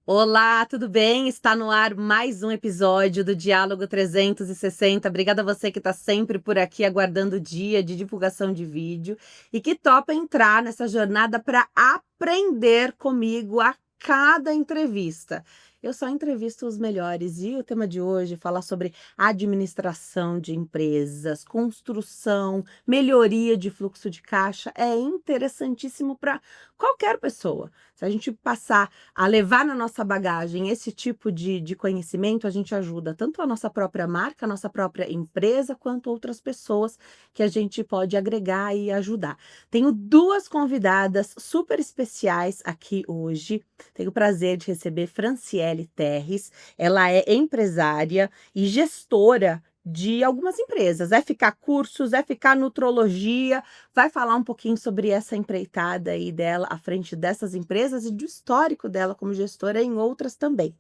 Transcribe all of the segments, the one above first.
Olá, tudo bem? Está no ar mais um episódio do Diálogo 360. Obrigada a você que está sempre por aqui aguardando o dia de divulgação de vídeo e que topa entrar nessa jornada para aprender comigo a cada entrevista. Eu só entrevisto os melhores e o tema de hoje fala sobre administração de empresas, construção, melhoria de fluxo de caixa. É interessantíssimo para qualquer pessoa. Se a gente passar a levar na nossa bagagem esse tipo de conhecimento, a gente ajuda tanto a nossa própria marca, a nossa própria empresa, quanto outras pessoas que a gente pode agregar e ajudar. Tenho duas convidadas super especiais aqui hoje. Tenho o prazer de receber Franciele Terres. Ela é empresária e gestora de algumas empresas, FK Cursos, FK Nutrologia, vai falar um pouquinho sobre essa empreitada aí dela à frente dessas empresas e do histórico dela como gestora em outras também.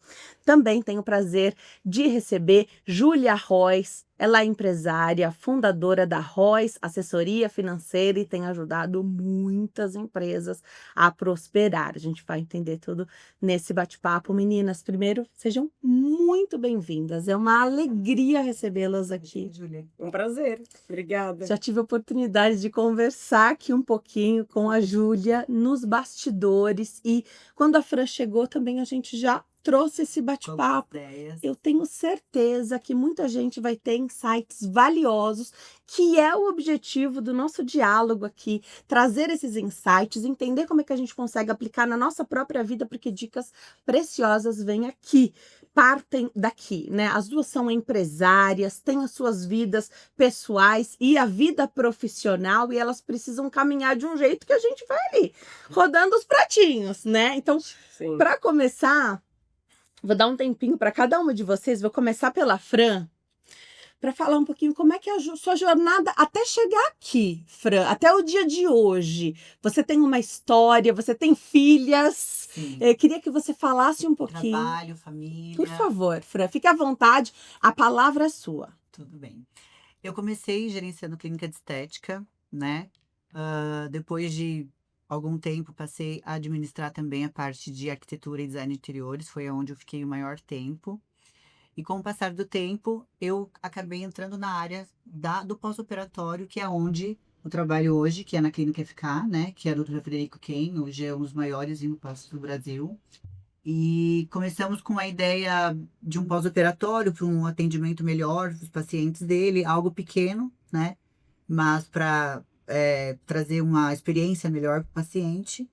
Também tenho o prazer de receber Júlia Rois. Ela é empresária, fundadora da Rois Assessoria Financeira e tem ajudado muitas empresas a prosperar. A gente vai entender tudo nesse bate-papo. Meninas, primeiro, sejam muito bem-vindas. É uma alegria recebê-las aqui. Júlia, um prazer. Obrigada. Já tive a oportunidade de conversar aqui um pouquinho com a Júlia nos bastidores e quando a Fran chegou também a gente já trouxe esse bate-papo. Eu tenho certeza que muita gente vai ter insights valiosos, que é o objetivo do nosso diálogo aqui, trazer esses insights, entender como é que a gente consegue aplicar na nossa própria vida, porque dicas preciosas vêm aqui, partem daqui, né? As duas são empresárias, têm as suas vidas pessoais e a vida profissional e elas precisam caminhar de um jeito que a gente vai ali, rodando os pratinhos, né? Então, para começar, vou dar um tempinho para cada uma de vocês, vou começar pela Fran, para falar um pouquinho como é que é a sua jornada até chegar aqui, Fran, até o dia de hoje. Você tem uma história, você tem filhas. Queria que você falasse um pouquinho. Trabalho, família. Por favor, Fran, fique à vontade, a palavra é sua. Tudo bem. Eu comecei gerenciando clínica de estética, né? Depois de algum tempo, passei a administrar também a parte de arquitetura e design de interiores, foi onde eu fiquei o maior tempo. E com o passar do tempo, eu acabei entrando na área do pós-operatório, que é onde eu trabalho hoje, que é na Clínica FK, né? Que é a doutora Frederico Ken, hoje é um dos maiores inopaços do Brasil. E começamos com a ideia de um pós-operatório para um atendimento melhor dos pacientes dele, algo pequeno, né? Mas para trazer uma experiência melhor para o paciente.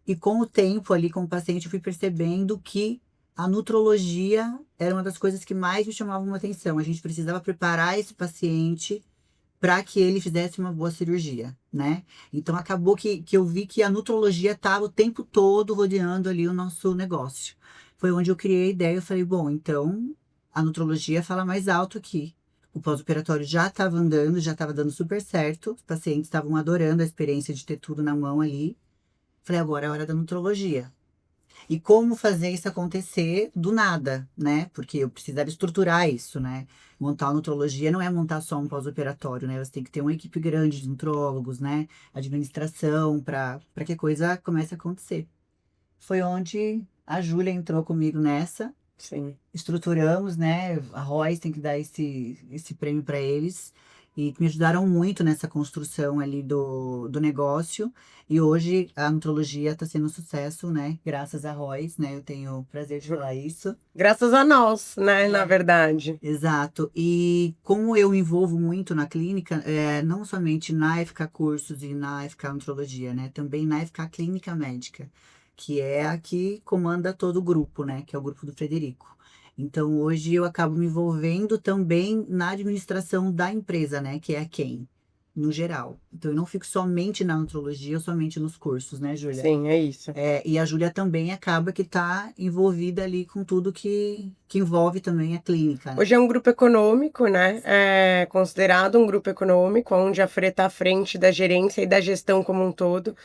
E com o tempo ali com o paciente, eu fui percebendo que a nutrologia era uma das coisas que mais me chamavam a atenção. A gente precisava preparar esse paciente para que ele fizesse uma boa cirurgia, né? Então acabou que eu vi que a nutrologia estava o tempo todo rodeando ali o nosso negócio. Foi onde eu criei a ideia, eu falei, bom, então a nutrologia fala mais alto aqui. O pós-operatório já estava andando, já estava dando super certo, os pacientes estavam adorando a experiência de ter tudo na mão ali. Falei, agora é a hora da nutrologia. E como fazer isso acontecer do nada, né? Porque eu precisava estruturar isso, né? Montar uma nutrologia não é montar só um pós-operatório, né? Você tem que ter uma equipe grande de nutrólogos, né? Administração, para que a coisa comece a acontecer. Foi onde a Júlia entrou comigo nessa. Sim. Estruturamos, né? A Royce tem que dar esse prêmio para eles. E me ajudaram muito nessa construção ali do negócio. E hoje a nutrologia está sendo um sucesso, né? Graças a Royce, né? Eu tenho o prazer de falar isso. Graças a nós, né? Na verdade. Exato. E como eu me envolvo muito na clínica, não somente na FK Cursos e na FK Nutrologia, né? Também na FK Clínica Médica, que é a que comanda todo o grupo, né? Que é o grupo do Frederico. Então, hoje eu acabo me envolvendo também na administração da empresa, né? Que é a quem? No geral. Então, eu não fico somente na nutrologia ou somente nos cursos, né, Júlia? Sim, é isso. E a Júlia também acaba que está envolvida ali com tudo que envolve também a clínica, né? Hoje é um grupo econômico, né? É considerado um grupo econômico, onde a Fre está à frente da gerência e da gestão como um todo.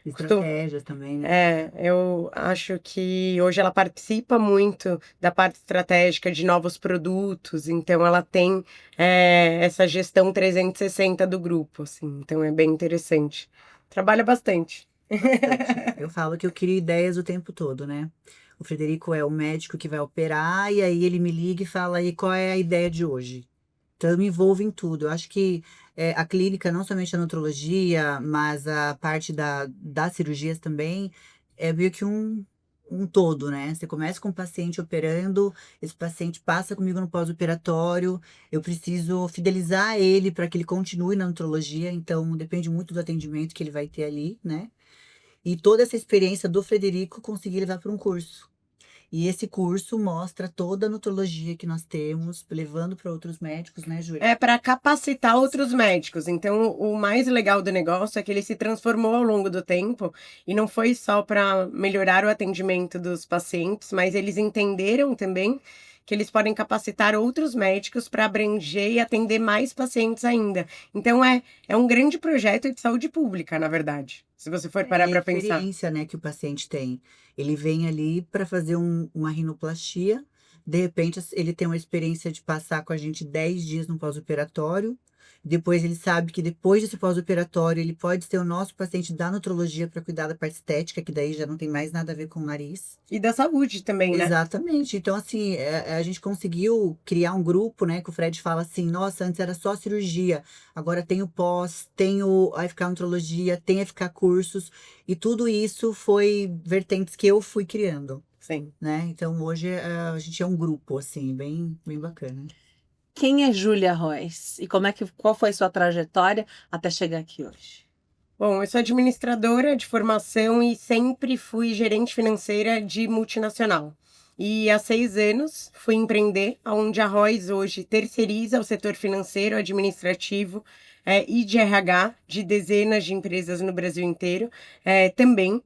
Estratégias também, né? Eu acho que hoje ela participa muito da parte estratégica de novos produtos, então ela tem essa gestão 360 do grupo. grupo, assim. Então é bem interessante. Trabalha bastante. Bastante. Eu falo que eu crio ideias o tempo todo, né? O Frederico é o médico que vai operar, e aí ele me liga e fala aí qual é a ideia de hoje. Então eu me envolvo em tudo. Eu acho que a clínica, não somente a nutrologia, mas a parte das cirurgias também, é meio que um todo, né? Você começa com o paciente operando, esse paciente passa comigo no pós-operatório, eu preciso fidelizar ele para que ele continue na nutrologia, então depende muito do atendimento que ele vai ter ali, né? E toda essa experiência do Frederico consegui levar para um curso. E esse curso mostra toda a nutrologia que nós temos, levando para outros médicos, né, Júlia? É para capacitar outros médicos. Então, o mais legal do negócio é que ele se transformou ao longo do tempo e não foi só para melhorar o atendimento dos pacientes, mas eles entenderam também que eles podem capacitar outros médicos para abranger e atender mais pacientes ainda. Então, é um grande projeto de saúde pública, na verdade, se você for parar E a para pensar. experiência, né, que o paciente tem. Ele vem ali para fazer uma rinoplastia, de repente ele tem uma experiência de passar com a gente 10 dias no pós-operatório. Depois ele sabe que depois desse pós-operatório ele pode ser o nosso paciente da nutrologia para cuidar da parte estética, que daí já não tem mais nada a ver com o nariz. E da saúde também, né? Exatamente. Então, assim, a gente conseguiu criar um grupo, né? Que o Fred fala assim: nossa, antes era só cirurgia, agora tem o pós, tem a FK Nutrologia, tem a FK Cursos, e tudo isso foi vertentes que eu fui criando, Sim. né? Então, hoje a gente é um grupo, assim, bem, bem bacana. Quem é Júlia Royce? E qual foi sua trajetória até chegar aqui hoje? Bom, eu sou administradora de formação e sempre fui gerente financeira de multinacional. E há 6 anos fui empreender, onde a Royce hoje terceiriza o setor financeiro, administrativo e de RH de dezenas de empresas no Brasil inteiro, também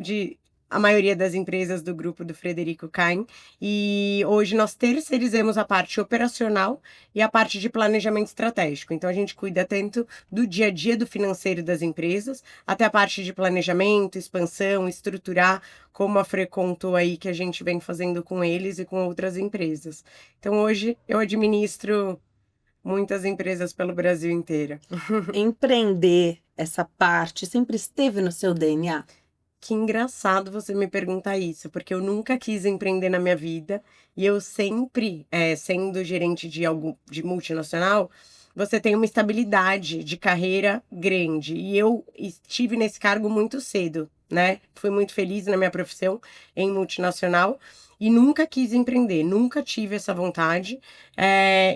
de a maioria das empresas do grupo do Frederico Kain. E hoje nós terceirizamos a parte operacional e a parte de planejamento estratégico. Então a gente cuida tanto do dia a dia do financeiro das empresas, até a parte de planejamento, expansão, estruturar, como a Fre contou aí que a gente vem fazendo com eles e com outras empresas. Então hoje eu administro muitas empresas pelo Brasil inteiro. Empreender, essa parte, sempre esteve no seu DNA? Que engraçado você me perguntar isso, porque eu nunca quis empreender na minha vida e eu sempre, sendo gerente de multinacional, você tem uma estabilidade de carreira grande. E eu estive nesse cargo muito cedo, né? Fui muito feliz na minha profissão em multinacional e nunca quis empreender, nunca tive essa vontade.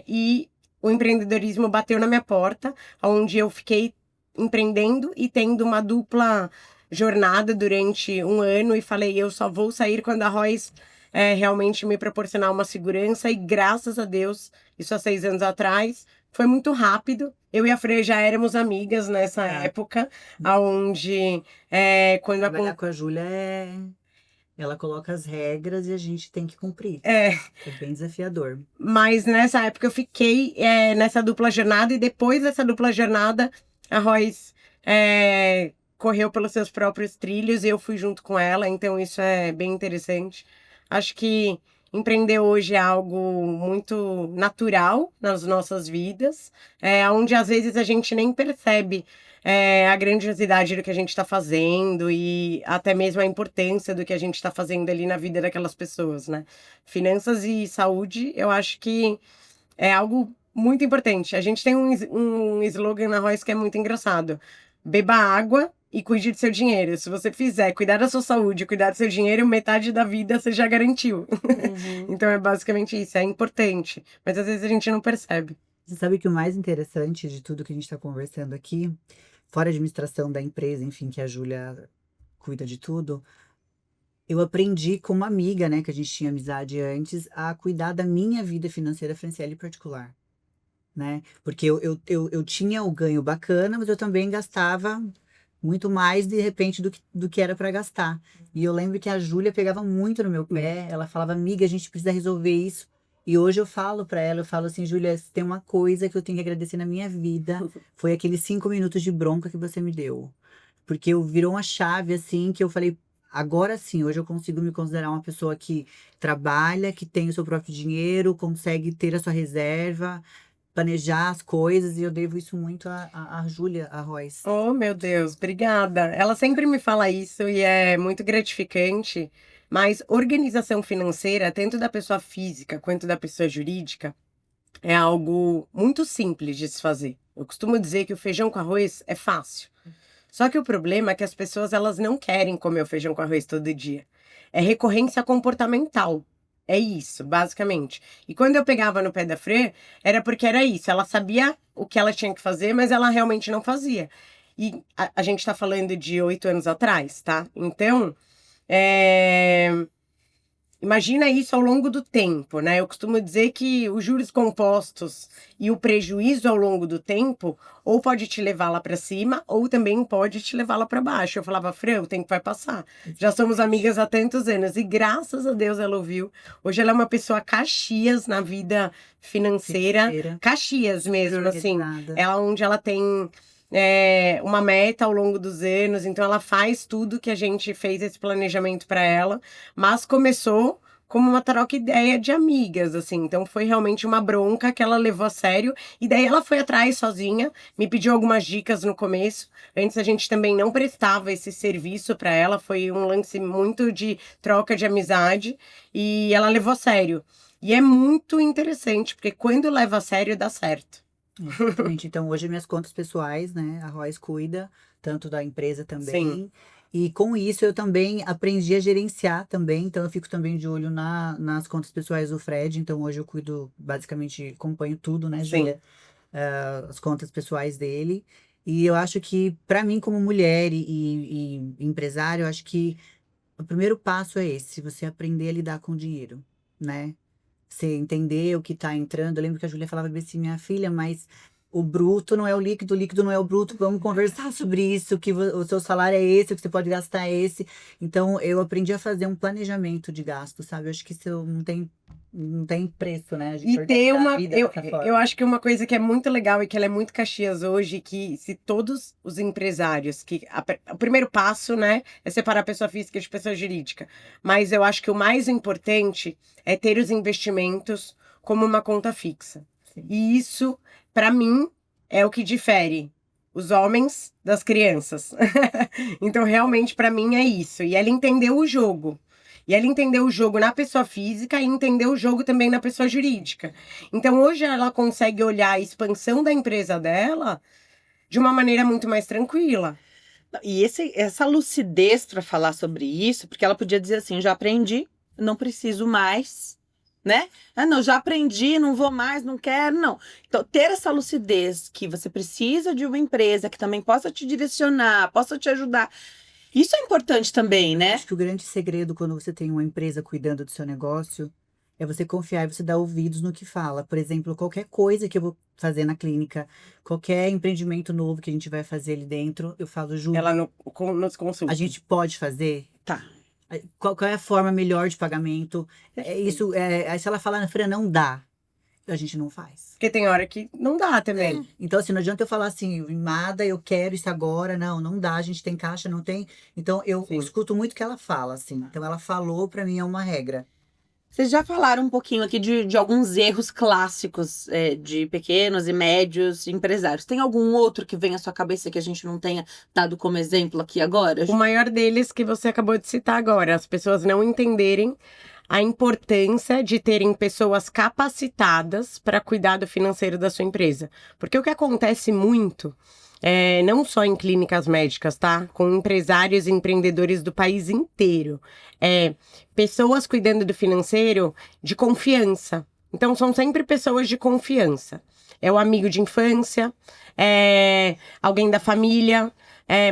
E o empreendedorismo bateu na minha porta, onde eu fiquei empreendendo e tendo uma dupla jornada durante 1 ano e falei, eu só vou sair quando a Royce realmente me proporcionar uma segurança e graças a Deus, isso há 6 anos atrás, foi muito rápido. Eu e a Freya já éramos amigas nessa época, onde quando Trabalhar com a Júlia ela coloca as regras e a gente tem que cumprir. É bem desafiador. Mas nessa época eu fiquei nessa dupla jornada e depois dessa dupla jornada, a Royce correu pelos seus próprios trilhos e eu fui junto com ela, então isso é bem interessante. Acho que empreender hoje é algo muito natural nas nossas vidas, onde às vezes a gente nem percebe a grandiosidade do que a gente está fazendo e até mesmo a importância do que a gente está fazendo ali na vida daquelas pessoas, né? Finanças e saúde, eu acho que é algo muito importante. A gente tem um slogan na Royce que é muito engraçado. Beba água e cuide do seu dinheiro. Se você fizer cuidar da sua saúde, cuidar do seu dinheiro, metade da vida você já garantiu. Uhum. Então é basicamente isso, é importante. Mas às vezes a gente não percebe. Você sabe que o mais interessante de tudo que a gente está conversando aqui, fora a administração da empresa, enfim, que a Júlia cuida de tudo, eu aprendi com uma amiga, né, que a gente tinha amizade antes, a cuidar da minha vida financeira Franciele particular, né? Porque eu tinha o ganho bacana, mas eu também gastava muito mais, de repente, do que era para gastar. E eu lembro que a Júlia pegava muito no meu pé, ela falava, amiga, a gente precisa resolver isso. E hoje eu falo para ela, eu falo assim, Júlia, se tem uma coisa que eu tenho que agradecer na minha vida, foi aqueles 5 minutos de bronca que você me deu. Porque virou uma chave, assim, que eu falei, agora sim, hoje eu consigo me considerar uma pessoa que trabalha, que tem o seu próprio dinheiro, consegue ter a sua reserva. planejar as coisas, e eu devo isso muito à Júlia Arroz. Oh, meu Deus, obrigada. Ela sempre me fala isso e é muito gratificante, mas organização financeira, tanto da pessoa física quanto da pessoa jurídica, é algo muito simples de se fazer. Eu costumo dizer que o feijão com arroz é fácil. Só que o problema é que as pessoas elas não querem comer o feijão com arroz todo dia. É recorrência comportamental. É isso, basicamente. E quando eu pegava no pé da Fran, era porque era isso. Ela sabia o que ela tinha que fazer, mas ela realmente não fazia. E a gente tá falando de 8 anos atrás, tá? Então, imagina isso ao longo do tempo, né? Eu costumo dizer que os juros compostos e o prejuízo ao longo do tempo ou pode te levar lá para cima ou também pode te levar lá para baixo. Eu falava, Fran, o tempo vai passar. Já somos amigas há tantos anos e graças a Deus ela ouviu. Hoje ela é uma pessoa Caxias na vida financeira. Caxias mesmo, assim. Ela onde ela tem uma meta ao longo dos anos, então ela faz tudo que a gente fez esse planejamento para ela, mas começou como uma troca ideia de amigas, assim, então foi realmente uma bronca que ela levou a sério, e daí ela foi atrás sozinha, me pediu algumas dicas no começo, antes a gente também não prestava esse serviço para ela, foi um lance muito de troca de amizade, e ela levou a sério, e é muito interessante, porque quando leva a sério dá certo. Exatamente. Então, hoje minhas contas pessoais, né? A Royce cuida, tanto da empresa também. Sim. E com isso eu também aprendi a gerenciar também. Então, eu fico também de olho nas contas pessoais do Fred. Então, hoje eu cuido, basicamente, acompanho tudo, né, Júlia? As contas pessoais dele. E eu acho que, para mim, como mulher e empresário, eu acho que o primeiro passo é esse: você aprender a lidar com o dinheiro, né? Você entender o que tá entrando. Eu lembro que a Júlia falava bem assim, minha filha, mas o bruto não é o líquido não é o bruto. Vamos conversar sobre isso, que o seu salário é esse, o que você pode gastar é esse. Então, eu aprendi a fazer um planejamento de gasto, sabe? Eu acho que isso não tem preço, né? A gente E ter organizar a uma. vida dessa forma. Eu acho que uma coisa que é muito legal e que ela é muito Caxias hoje, que se todos os empresários, o primeiro passo, né, é separar a pessoa física de pessoa jurídica. Mas eu acho que o mais importante é ter os investimentos como uma conta fixa. Sim. E isso, para mim, é o que difere os homens das crianças. Então, realmente, para mim, é isso. E ela entendeu o jogo. E ela entendeu o jogo na pessoa física e entendeu o jogo também na pessoa jurídica. Então, hoje ela consegue olhar a expansão da empresa dela de uma maneira muito mais tranquila. E essa lucidez para falar sobre isso, porque ela podia dizer assim, já aprendi, não preciso mais, né? Ah, não, já aprendi, não vou mais, não quero, não. Então, ter essa lucidez que você precisa de uma empresa que também possa te direcionar, possa te ajudar. Isso é importante também, né? Acho que o grande segredo quando você tem uma empresa cuidando do seu negócio é você confiar e você dar ouvidos no que fala. Por exemplo, qualquer coisa que eu vou fazer na clínica, qualquer empreendimento novo que a gente vai fazer ali dentro, eu falo, Ju, Ela nos consulta. a gente pode fazer? Tá. Qual é a forma melhor de pagamento? Aí se ela falar, Fran, não dá, a gente não faz. Porque tem hora que não dá também. Então, assim, não adianta eu falar assim, Mada, eu quero isso agora. Não dá, a gente tem caixa, não tem. Então, eu Sim. escuto muito o que ela fala, assim. Então, ela falou, pra mim, é uma regra. Vocês já falaram um pouquinho aqui de alguns erros clássicos de pequenos e médios empresários. Tem algum outro que vem à sua cabeça que a gente não tenha dado como exemplo aqui agora? O maior deles que você acabou de citar agora, as pessoas não entenderem a importância de terem pessoas capacitadas para cuidar do financeiro da sua empresa. Porque o que acontece muito, não só em clínicas médicas, tá? Com empresários e empreendedores do país inteiro. Pessoas cuidando do financeiro de confiança. Então, são sempre pessoas de confiança. É o amigo de infância, é alguém da família.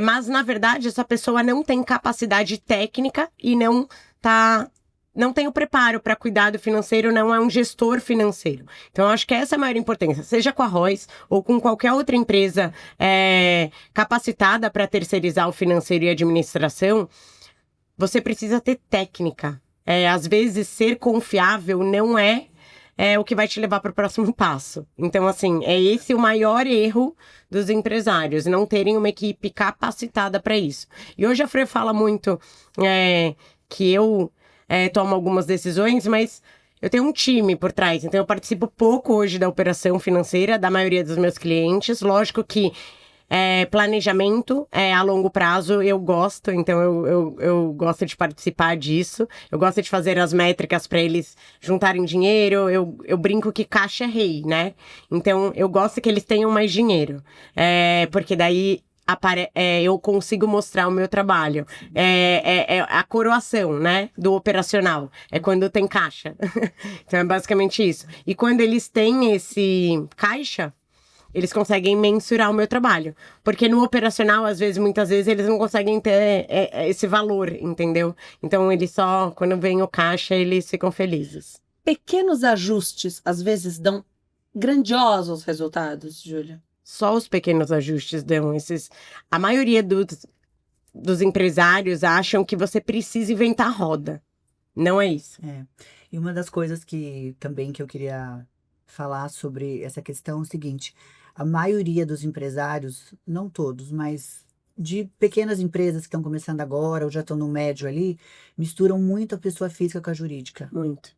Mas, na verdade, essa pessoa não tem capacidade técnica e não tem o preparo para cuidar do financeiro, não é um gestor financeiro. Então, eu acho que essa é a maior importância. Seja com a Royce ou com qualquer outra empresa capacitada para terceirizar o financeiro e a administração, você precisa ter técnica. Às vezes, ser confiável não é o que vai te levar para o próximo passo. Então, assim, é esse o maior erro dos empresários, não terem uma equipe capacitada para isso. E hoje a Fran fala muito que eu tomo algumas decisões, mas eu tenho um time por trás, então eu participo pouco hoje da operação financeira da maioria dos meus clientes. Lógico que planejamento a longo prazo eu gosto, então eu gosto de participar disso. Eu gosto de fazer as métricas para eles juntarem dinheiro. Eu brinco que caixa é rei, né? Então eu gosto que eles tenham mais dinheiro, porque daí eu consigo mostrar o meu trabalho. É a coroação, né, do operacional. É quando tem caixa. Então é basicamente isso. E quando eles têm esse caixa, eles conseguem mensurar o meu trabalho. Porque no operacional, muitas vezes, eles não conseguem ter esse valor, entendeu? Então, eles só, quando vem o caixa, eles ficam felizes. Pequenos ajustes, às vezes, dão grandiosos resultados, Júlia. Só os pequenos ajustes dão esses... A maioria dos empresários acham que você precisa inventar a roda. Não é isso. E uma das coisas que eu queria falar sobre essa questão é o seguinte: a maioria dos empresários, não todos, mas de pequenas empresas que estão começando agora ou já estão no médio ali, misturam muito a pessoa física com a jurídica. Muito.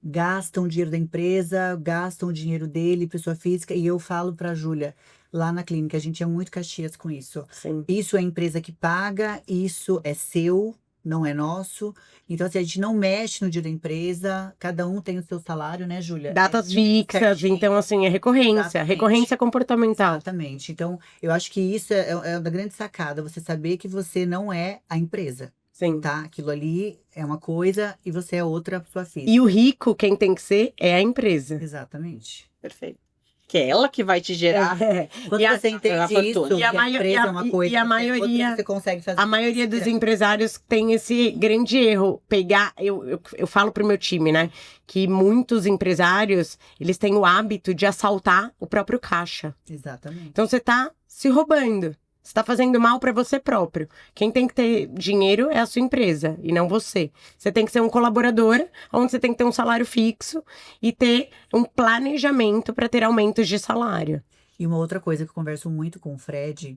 Gastam o dinheiro da empresa, gastam o dinheiro dele, pessoa física, e eu falo para a Júlia, lá na clínica, a gente é muito Caxias com isso. Sim. Isso é a empresa que paga, isso é seu, não é nosso. Então, assim, a gente não mexe no dia da empresa, cada um tem o seu salário, né, Júlia? Datas fixas, então, assim, é recorrência. Exatamente. Recorrência comportamental. Exatamente. Então, eu acho que isso é uma grande sacada, você saber que você não é a empresa, Sim. tá? Aquilo ali é uma coisa e você é outra pessoa física. E o rico, quem tem que ser, é a empresa. Exatamente. Perfeito. Que é ela que vai te gerar. Quando E você entende isso, E a empresa é uma coisa, e a outra maioria, você consegue fazer. a maioria dos empresários tem esse grande erro. Eu falo pro meu time, né? Que muitos empresários, eles têm o hábito de assaltar o próprio caixa. Exatamente. Então você tá se roubando. Você tá fazendo mal para você próprio. Quem tem que ter dinheiro é a sua empresa e não você. Você tem que ser um colaborador, onde você tem que ter um salário fixo e ter um planejamento para ter aumentos de salário. E uma outra coisa que eu converso muito com o Fred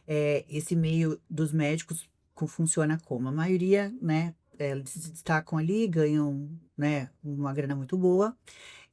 é esse meio dos médicos funciona como? A maioria, né, eles se destacam ali, ganham, né, uma grana muito boa.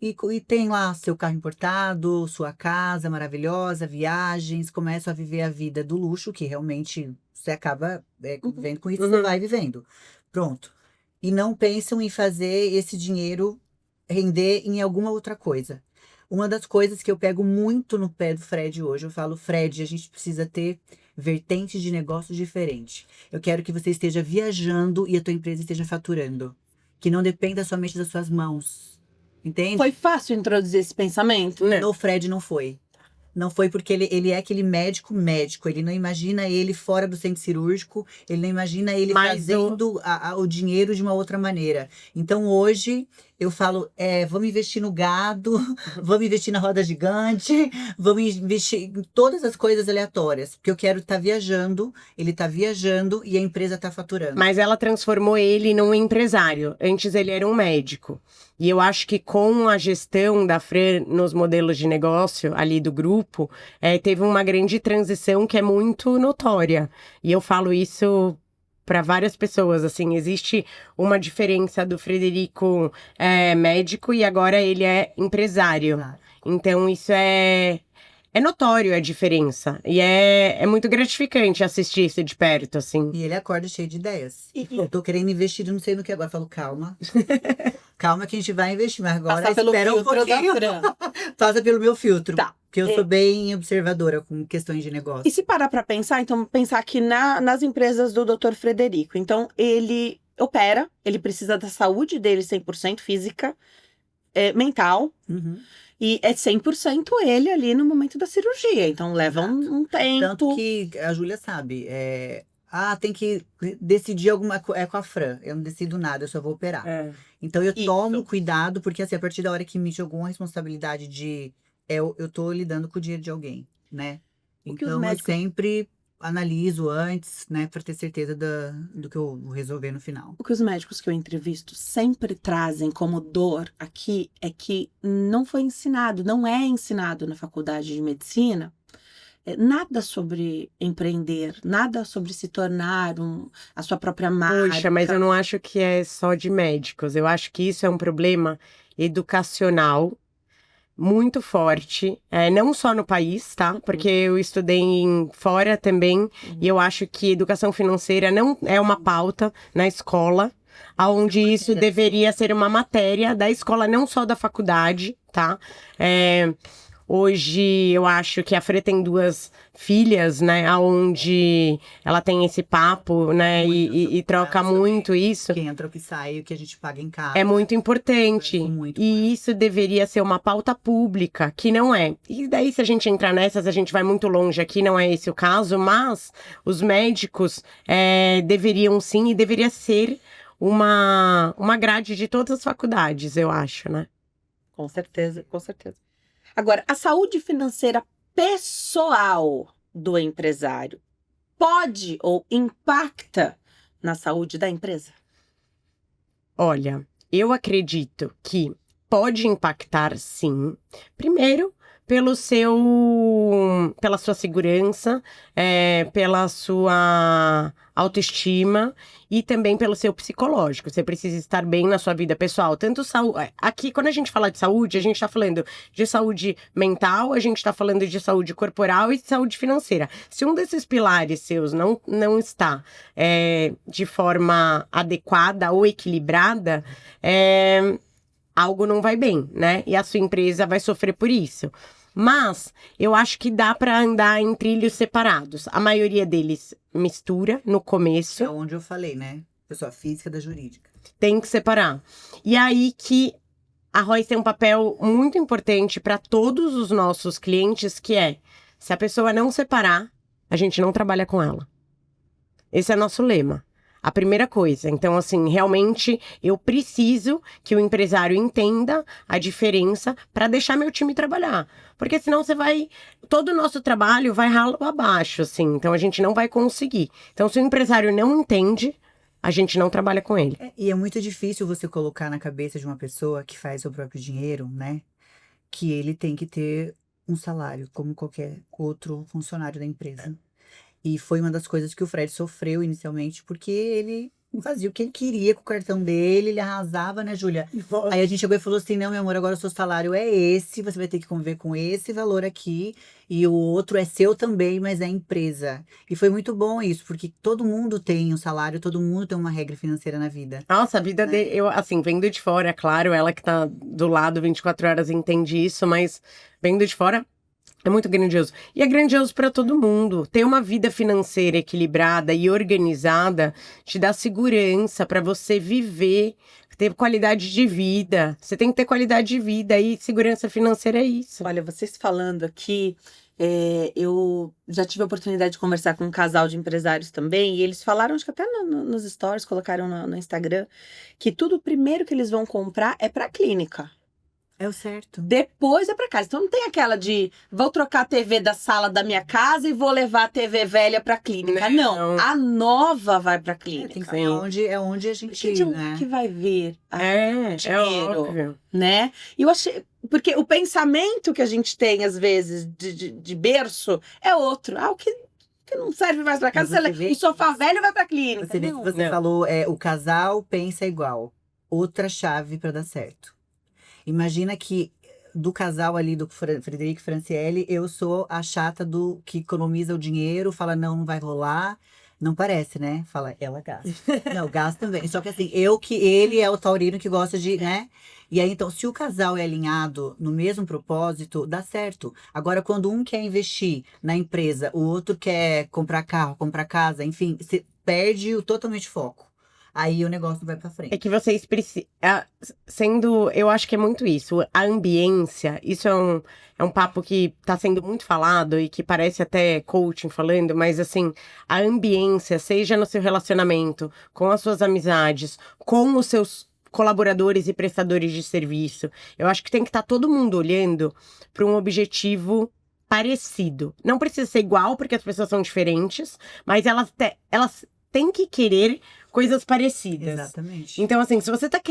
E tem lá seu carro importado, sua casa maravilhosa, viagens, começam a viver a vida do luxo, que realmente você acaba vivendo com isso, você vai vivendo. Pronto. E não pensam em fazer esse dinheiro render em alguma outra coisa. Uma das coisas que eu pego muito no pé do Fred hoje, eu falo, Fred, a gente precisa ter vertentes de negócio diferente. Eu quero que você esteja viajando e a tua empresa esteja faturando. Que não dependa somente das suas mãos. Entende? Foi fácil introduzir esse pensamento? No Fred não foi. Não foi porque ele é aquele médico. Ele não imagina ele fora do centro cirúrgico. Ele não imagina ele fazendo o dinheiro de uma outra maneira. Então hoje eu falo, vamos investir no gado, vamos investir na roda gigante, vamos investir em todas as coisas aleatórias. Porque eu quero estar viajando, ele tá viajando e a empresa tá faturando. Mas ela transformou ele num empresário. Antes ele era um médico. E eu acho que com a gestão da Fran nos modelos de negócio ali do grupo, teve uma grande transição que é muito notória. E eu falo isso para várias pessoas, assim, existe uma diferença do Frederico médico e agora ele é empresário. Claro. Então isso é notório a diferença. E é muito gratificante assistir isso de perto, assim. E ele acorda cheio de ideias. Eu tô querendo investir não sei no que agora. Eu falo, calma. Calma que a gente vai investir, mas agora Passa pelo espera um filtro da pouquinho. Fran. Passa pelo meu filtro. Tá. Porque eu sou bem observadora com questões de negócio. E se parar para pensar, então, pensar aqui nas empresas do Dr. Frederico. Então, ele opera, ele precisa da saúde dele 100% física, mental, e é 100% ele ali no momento da cirurgia. Então, leva um tempo. Tanto que a Júlia sabe, tem que decidir alguma coisa. É com a Fran, eu não decido nada, eu só vou operar. Então, eu tomo cuidado, porque assim, a partir da hora que me jogou uma responsabilidade de... eu tô lidando com o dinheiro de alguém, né? Então, eu sempre analiso antes, né? Pra ter certeza do que eu vou resolver no final. O que os médicos que eu entrevisto sempre trazem como dor aqui é que não foi ensinado, não é ensinado na faculdade de medicina nada sobre empreender, nada sobre se tornar a sua própria marca. Poxa, mas eu não acho que é só de médicos. Eu acho que isso é um problema educacional muito forte, não só no país, tá? Porque eu estudei fora também, e eu acho que educação financeira não é uma pauta na escola, onde isso deveria ser uma matéria da escola, não só da faculdade, tá? Hoje eu acho que a Fre tem 2 filhas, né? Onde ela tem esse papo, né? E troca muito isso. Quem entra ou que sai, o que a gente paga em casa. É muito importante. Muito. E isso deveria ser uma pauta pública, que não é. E daí, se a gente entrar nessas, a gente vai muito longe aqui, não é esse o caso, mas os médicos deveriam sim, e deveria ser uma grade de todas as faculdades, eu acho, né? Com certeza, com certeza. Agora, a saúde financeira pessoal do empresário pode ou impacta na saúde da empresa? Olha, eu acredito que pode impactar sim. Primeiro, pela sua segurança, pela sua autoestima e também pelo seu psicológico. Você precisa estar bem na sua vida pessoal. Tanto saúde. Aqui, quando a gente fala de saúde, a gente está falando de saúde mental, a gente está falando de saúde corporal e de saúde financeira. Se um desses pilares seus não está de forma adequada ou equilibrada, algo não vai bem, né? E a sua empresa vai sofrer por isso. Mas eu acho que dá para andar em trilhos separados. A maioria deles mistura no começo. É onde eu falei, né? Pessoa física da jurídica. Tem que separar. E aí que a Royce tem um papel muito importante para todos os nossos clientes, que se a pessoa não separar, a gente não trabalha com ela. Esse é nosso lema. A primeira coisa. Então, assim, realmente eu preciso que o empresário entenda a diferença para deixar meu time trabalhar. Porque senão todo o nosso trabalho vai ralo abaixo, assim. Então, a gente não vai conseguir. Então, se o empresário não entende, a gente não trabalha com ele. E é muito difícil você colocar na cabeça de uma pessoa que faz o próprio dinheiro, né? Que ele tem que ter um salário, como qualquer outro funcionário da empresa. E foi uma das coisas que o Fred sofreu inicialmente, porque ele fazia o que ele queria com o cartão dele, ele arrasava, né, Júlia? Aí a gente chegou e falou assim, não, meu amor, agora o seu salário é esse, você vai ter que conviver com esse valor aqui, e o outro é seu também, mas é empresa. E foi muito bom isso, porque todo mundo tem um salário, todo mundo tem uma regra financeira na vida. Nossa, a vida dele, eu, assim, vendo de fora, é claro, ela que tá do lado 24 horas entende isso, mas vendo de fora, é muito grandioso. E é grandioso para todo mundo. Ter uma vida financeira equilibrada e organizada te dá segurança para você viver, ter qualidade de vida. Você tem que ter qualidade de vida e segurança financeira é isso. Olha, vocês falando aqui, eu já tive a oportunidade de conversar com um casal de empresários também, e eles falaram, acho que até nos stories, colocaram no Instagram, que tudo primeiro que eles vão comprar é para clínica. É o certo. Depois é pra casa. Então não tem aquela de vou trocar a TV da sala da minha casa e vou levar a TV velha pra clínica. Não. A nova vai pra clínica. Tem que ser onde a gente, de né? que vai vir dinheiro, óbvio, né? E eu achei... Porque o pensamento que a gente tem, às vezes, de berço, é outro. O que não serve mais pra casa. O sofá velho vai pra clínica. Você falou, o casal pensa igual. Outra chave pra dar certo. Imagina que do casal ali do Frederico e Franciele, eu sou a chata do que economiza o dinheiro, fala não vai rolar. Não parece, né? Fala, ela gasta. Não, gasta também. Só que assim, ele é o taurino que gosta de, né? E aí, então, se o casal é alinhado no mesmo propósito, dá certo. Agora, quando um quer investir na empresa, o outro quer comprar carro, comprar casa, enfim, você perde totalmente foco. Aí o negócio vai pra frente. É que vocês precisam... eu acho que é muito isso. A ambiência, isso é um papo que tá sendo muito falado e que parece até coaching falando, mas assim, a ambiência, seja no seu relacionamento, com as suas amizades, com os seus colaboradores e prestadores de serviço, eu acho que tem que estar todo mundo olhando para um objetivo parecido. Não precisa ser igual, porque as pessoas são diferentes, mas elas têm que querer coisas parecidas. Exatamente. Então, assim, se você tá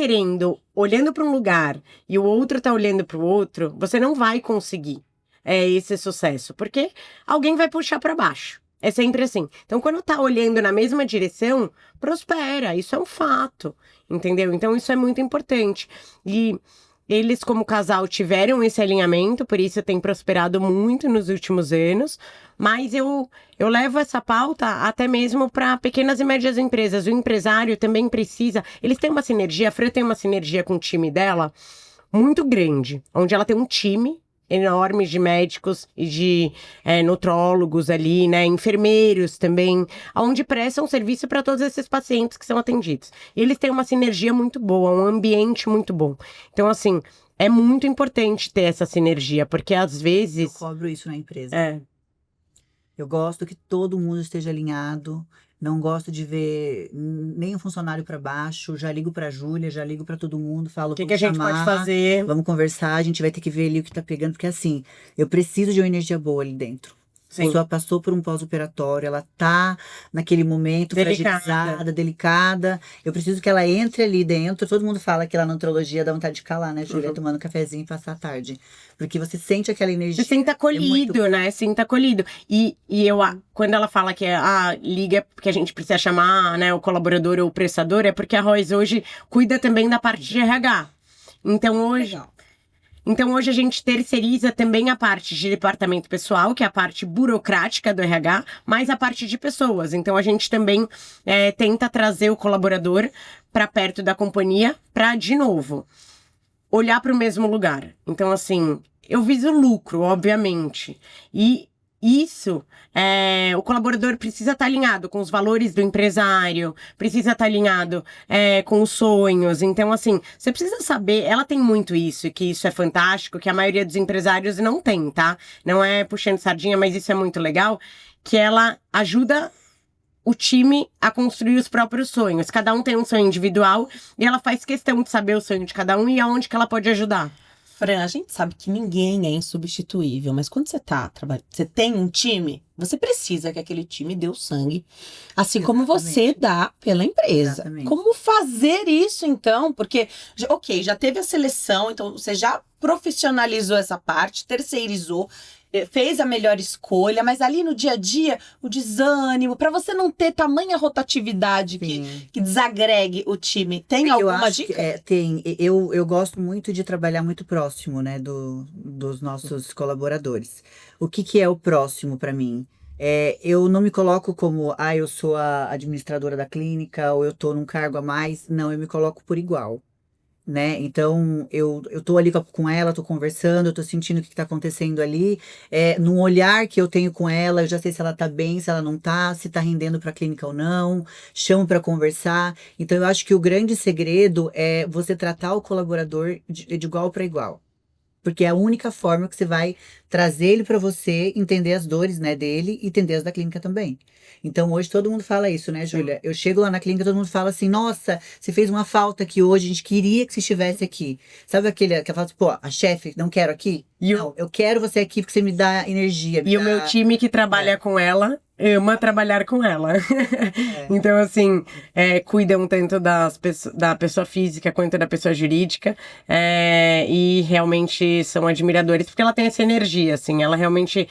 olhando para um lugar e o outro tá olhando para o outro, você não vai conseguir esse sucesso, porque alguém vai puxar para baixo. É sempre assim. Então, quando tá olhando na mesma direção, prospera. Isso é um fato, entendeu? Então, isso é muito importante. E eles como casal tiveram esse alinhamento, por isso tem prosperado muito nos últimos anos. Mas eu levo essa pauta até mesmo para pequenas e médias empresas. O empresário também precisa. Eles têm uma sinergia, a Fran tem uma sinergia com o time dela muito grande, onde ela tem um time enorme de médicos e de nutrólogos ali, né, enfermeiros também, onde prestam serviço para todos esses pacientes que são atendidos. E eles têm uma sinergia muito boa, um ambiente muito bom. Então, assim, é muito importante ter essa sinergia, porque às Eu vezes... cobro isso na empresa. É, Eu gosto que todo mundo esteja alinhado. Não gosto de ver nenhum funcionário para baixo. Já ligo para a Júlia, já ligo para todo mundo, falo, o que vamos a gente pode chamar, fazer? vamos conversar, a gente vai ter que ver ali o que tá pegando, porque assim, eu preciso de uma energia boa ali dentro. A Sim. pessoa passou por um pós-operatório, ela tá naquele momento Delicada. fragilizada, delicada. Eu preciso que ela entre ali dentro. Todo mundo fala que lá na nutrologia dá vontade de calar, né, Júlia? Tomando um cafezinho e passar a tarde. Porque você sente aquela energia. Se sinta acolhido, né? Sinta acolhido. E quando ela fala que liga porque a gente precisa chamar, né, o colaborador ou o prestador, é porque a Royce hoje cuida também da parte de RH. Então hoje a gente terceiriza também a parte de departamento pessoal, que é a parte burocrática do RH, mais a parte de pessoas. Então a gente também tenta trazer o colaborador para perto da companhia para, de novo, olhar para o mesmo lugar. Então, assim, eu viso lucro, obviamente. E isso, o colaborador precisa estar alinhado com os valores do empresário, precisa estar alinhado com os sonhos. Então, assim, você precisa saber, ela tem muito isso, e que isso é fantástico, que a maioria dos empresários não tem, tá? Não é puxando sardinha, mas isso é muito legal, que ela ajuda o time a construir os próprios sonhos. Cada um tem um sonho individual e ela faz questão de saber o sonho de cada um e aonde que ela pode ajudar. Fran, a gente sabe que ninguém é insubstituível, mas quando você tá trabalhando, você tem um time, você precisa que aquele time dê o sangue, assim como você dá pela empresa. Exatamente. Como fazer isso, então? Porque, ok, já teve a seleção, então você já profissionalizou essa parte, terceirizou, fez a melhor escolha, mas ali no dia a dia, o desânimo, para você não ter tamanha rotatividade que desagregue o time, tem alguma dica? Tem. Eu gosto muito de trabalhar muito próximo, né, dos nossos colaboradores. O que é o próximo para mim? Eu não me coloco como, eu sou a administradora da clínica, ou eu tô num cargo a mais. Não, eu me coloco por igual. Né? Então, eu tô ali com ela, tô conversando, eu tô sentindo o que tá acontecendo ali. Num olhar que eu tenho com ela, eu já sei se ela tá bem, se ela não tá, se tá rendendo pra clínica ou não, chamo pra conversar. Então, eu acho que o grande segredo é você tratar o colaborador de igual para igual. Porque é a única forma que você vai trazer ele para você, entender as dores, né, dele e entender as da clínica também. Então, hoje todo mundo fala isso, né, Júlia? Eu chego lá na clínica, todo mundo fala assim, nossa, você fez uma falta aqui hoje, a gente queria que você estivesse aqui. Sabe aquele que fala assim, pô, a chefe, não quero aqui? Não, eu quero você aqui porque você me dá energia. E o meu time que trabalha com ela ama trabalhar com ela. Então, assim, cuidam tanto da pessoa física quanto da pessoa jurídica. E realmente são admiradores, porque ela tem essa energia, assim. Ela realmente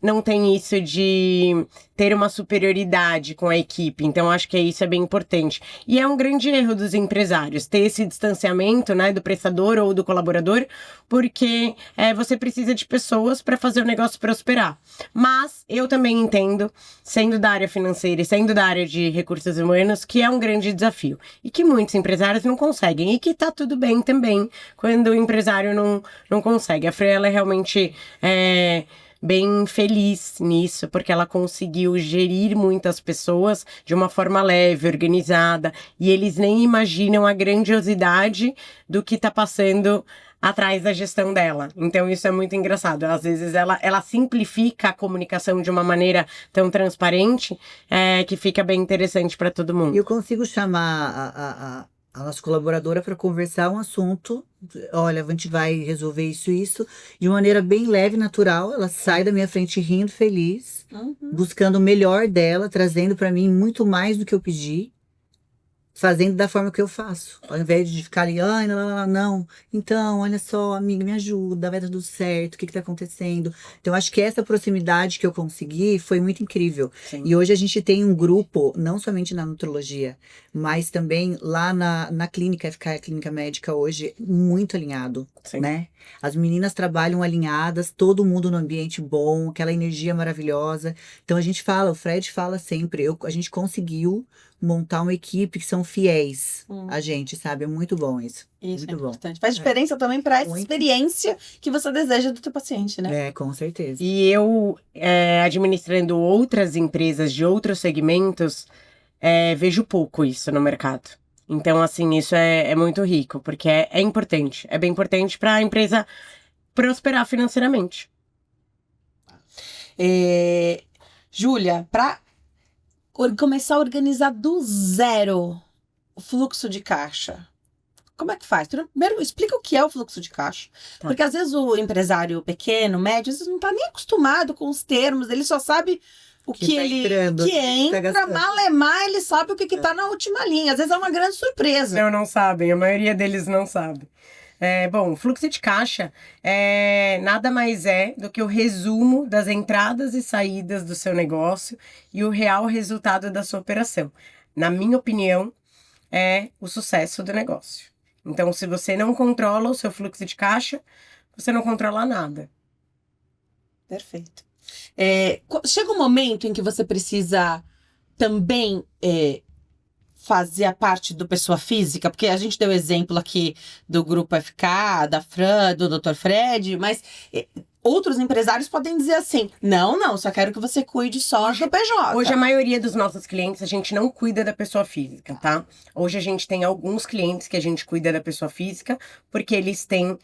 não tem isso de ter uma superioridade com a equipe. Então, acho que isso é bem importante. E é um grande erro dos empresários, ter esse distanciamento, né, do prestador ou do colaborador, porque você precisa de pessoas para fazer o negócio prosperar. Mas eu também entendo, sendo da área financeira e sendo da área de recursos humanos, que é um grande desafio. E que muitos empresários não conseguem. E que tá tudo bem também quando o empresário não consegue. A Freya, ela é realmente bem feliz nisso, porque ela conseguiu gerir muitas pessoas de uma forma leve, organizada, e eles nem imaginam a grandiosidade do que tá passando atrás da gestão dela. Então isso é muito engraçado. Às vezes ela simplifica a comunicação de uma maneira tão transparente que fica bem interessante para todo mundo. Eu consigo chamar a nossa colaboradora para conversar um assunto. Olha, a gente vai resolver isso, de maneira bem leve, natural. Ela sai da minha frente rindo, feliz, buscando o melhor dela, trazendo para mim muito mais do que eu pedi. fazendo da forma que eu faço. Ao invés de ficar ali, ai, não. Então, olha só, amiga, me ajuda, vai dar tudo certo, o que tá acontecendo? Então, acho que essa proximidade que eu consegui foi muito incrível. Sim. E hoje a gente tem um grupo, não somente na nutrologia, mas também lá na clínica FK, a clínica médica hoje, muito alinhado, Sim. né? As meninas trabalham alinhadas, todo mundo no ambiente bom, aquela energia maravilhosa. Então a gente fala, o Fred fala sempre, a gente conseguiu montar uma equipe que são fiéis a gente, sabe? É muito bom isso. Isso Muito é bom. importante. Faz diferença também para essa Muito. experiência que você deseja do teu paciente, né? É, com certeza. E eu, administrando outras empresas de outros segmentos, vejo pouco isso no mercado. Então, assim, isso é muito rico, porque é importante. É bem importante para a empresa prosperar financeiramente. Júlia, para começar a organizar do zero o fluxo de caixa, como é que faz? Primeiro, explica o que é o fluxo de caixa. Tá. Porque às vezes o empresário pequeno, médio, às vezes não está nem acostumado com os termos, ele só sabe o que tá ele entrando, que tá entra, gastando. malemar, ele sabe o que está na última linha. Às vezes é uma grande surpresa. Não sabem, a maioria deles não sabe. Bom, fluxo de caixa nada mais é do que o resumo das entradas e saídas do seu negócio e o real resultado da sua operação. Na minha opinião, é o sucesso do negócio. Então, se você não controla o seu fluxo de caixa, você não controla nada. Perfeito. Chega um momento em que você precisa também fazer a parte do pessoa física, porque a gente deu exemplo aqui do Grupo FK, da Fran, do Dr. Fred, mas outros empresários podem dizer assim, não, só quero que você cuide só do PJ. Hoje, a maioria dos nossos clientes, a gente não cuida da pessoa física, tá? Hoje, a gente tem alguns clientes que a gente cuida da pessoa física, porque eles têm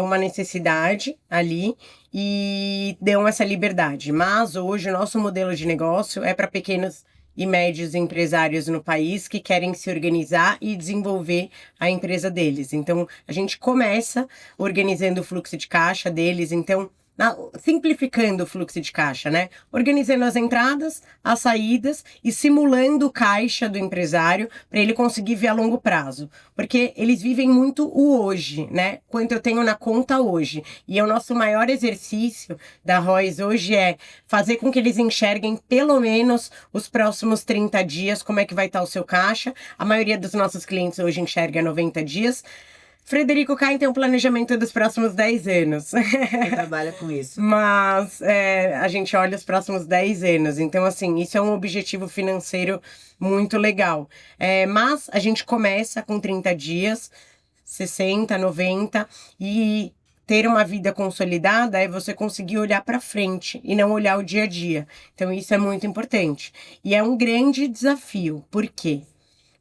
uma necessidade ali e dão essa liberdade. Mas, hoje, o nosso modelo de negócio é para pequenos e médios empresários no país que querem se organizar e desenvolver a empresa deles. Então, a gente começa organizando o fluxo de caixa deles, então, simplificando o fluxo de caixa, né? Organizando as entradas, as saídas e simulando o caixa do empresário para ele conseguir ver a longo prazo. Porque eles vivem muito o hoje, né? Quanto eu tenho na conta hoje. E o nosso maior exercício da Royce hoje é fazer com que eles enxerguem pelo menos os próximos 30 dias como é que vai estar o seu caixa. A maioria dos nossos clientes hoje enxerga 90 dias. Frederico Kain tem um planejamento dos próximos 10 anos. Você trabalha com isso. Mas a gente olha os próximos 10 anos. Então, assim, isso é um objetivo financeiro muito legal. Mas a gente começa com 30 dias, 60, 90, e ter uma vida consolidada é você conseguir olhar para frente e não olhar o dia a dia. Então, isso é muito importante. E é um grande desafio. Por quê?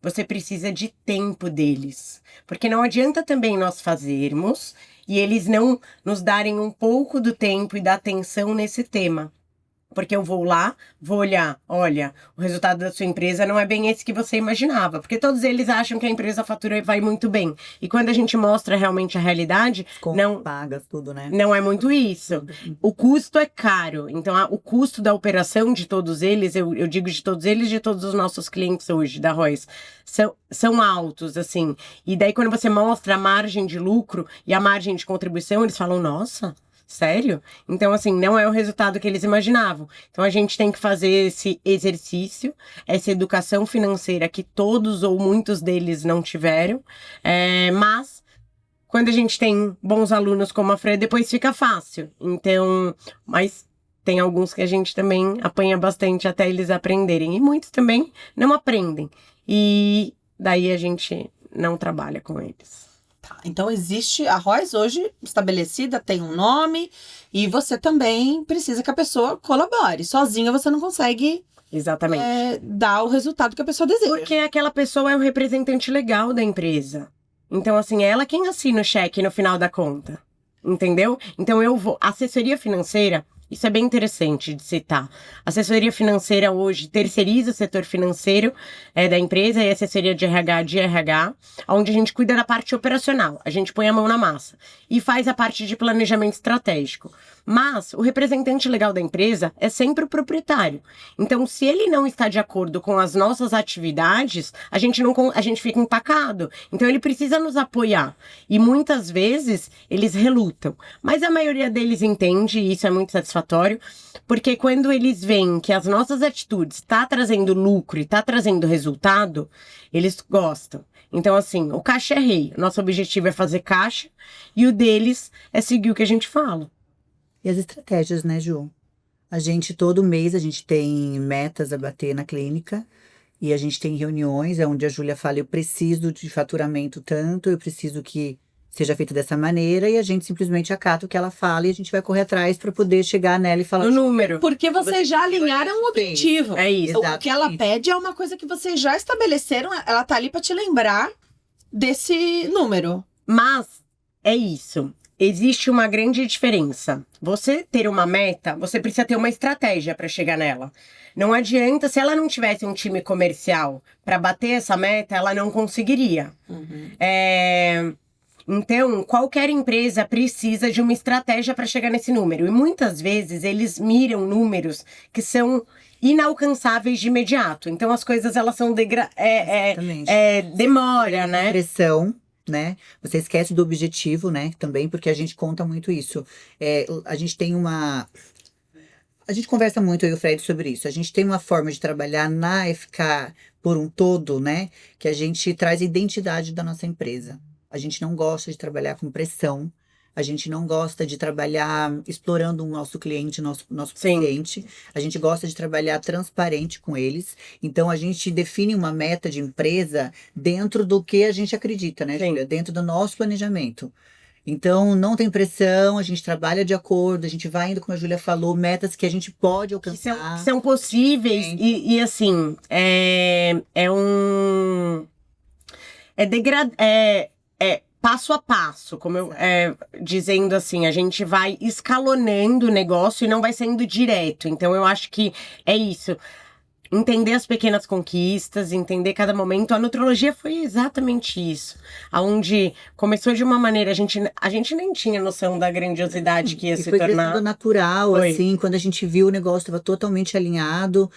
Você precisa de tempo deles. Porque não adianta também nós fazermos e eles não nos darem um pouco do tempo e da atenção nesse tema. Porque eu vou lá, vou olhar, olha, o resultado da sua empresa não é bem esse que você imaginava. Porque todos eles acham que a empresa fatura e vai muito bem. E quando a gente mostra realmente a realidade, não pagas tudo, né? Não é muito isso. O custo é caro. Então, o custo da operação de todos eles, eu digo de todos eles, de todos os nossos clientes hoje, da Royce, são altos, assim. E daí, quando você mostra a margem de lucro e a margem de contribuição, eles falam, nossa... Sério? Então, assim, não é o resultado que eles imaginavam. Então, a gente tem que fazer esse exercício, essa educação financeira que todos ou muitos deles não tiveram. Mas, quando a gente tem bons alunos como a Fred, depois fica fácil. Então, mas tem alguns que a gente também apanha bastante até eles aprenderem. E muitos também não aprendem. E daí a gente não trabalha com eles. Tá, então existe a Royce hoje estabelecida, tem um nome, e você também precisa que a pessoa colabore. Sozinha você não consegue Exatamente. Dar o resultado que a pessoa deseja. Porque aquela pessoa é o representante legal da empresa. Então, assim, é ela quem assina o cheque no final da conta. Entendeu? Então, assessoria financeira, isso é bem interessante de citar. A assessoria financeira hoje terceiriza o setor financeiro da empresa e a assessoria de RH, onde a gente cuida da parte operacional. A gente põe a mão na massa e faz a parte de planejamento estratégico. Mas o representante legal da empresa é sempre o proprietário. Então, se ele não está de acordo com as nossas atividades, a gente fica empacado. Então, ele precisa nos apoiar. E muitas vezes eles relutam. Mas a maioria deles entende, e isso é muito satisfatório, porque quando eles veem que as nossas atitudes estão trazendo lucro e está trazendo resultado, eles gostam. Então, assim, o caixa é rei. Nosso objetivo é fazer caixa e o deles é seguir o que a gente fala. E as estratégias, né, Ju? Todo mês, a gente tem metas a bater na clínica. E a gente tem reuniões onde a Júlia fala, eu preciso de faturamento tanto, eu preciso que seja feito dessa maneira. E a gente simplesmente acata o que ela fala e a gente vai correr atrás para poder chegar nela e falar... No número. Porque vocês já alinharam um objetivo. É isso. O que ela pede é uma coisa que vocês já estabeleceram. Ela tá ali para te lembrar desse número. Mas é isso. Existe uma grande diferença. Você ter uma meta, você precisa ter uma estratégia para chegar nela. Não adianta, se ela não tivesse um time comercial para bater essa meta, ela não conseguiria. Então, qualquer empresa precisa de uma estratégia para chegar nesse número. E muitas vezes eles miram números que são inalcançáveis de imediato. Então, as coisas elas são demora, né? Pressão, né? Você esquece do objetivo, né? Também, porque a gente conta muito isso. A gente tem uma... A gente conversa muito, eu e o Fred, sobre isso. A gente tem uma forma de trabalhar na FK por um todo, né? Que a gente traz a identidade da nossa empresa. A gente não gosta de trabalhar com pressão. A gente não gosta de trabalhar explorando o nosso cliente, nosso cliente. A gente gosta de trabalhar transparente com eles. Então, a gente define uma meta de empresa dentro do que a gente acredita, né, Júlia? Dentro do nosso planejamento. Então, não tem pressão, a gente trabalha de acordo, a gente vai indo, como a Júlia falou, metas que a gente pode alcançar. Que são possíveis e assim, passo a passo, como dizendo assim, a gente vai escalonando o negócio e não vai sendo direto. Então, eu acho que é isso. Entender as pequenas conquistas, entender cada momento. A nutrologia foi exatamente isso. Onde começou de uma maneira, a gente nem tinha noção da grandiosidade que ia se tornar. Foi crescendo natural, assim, quando a gente viu o negócio estava totalmente alinhado,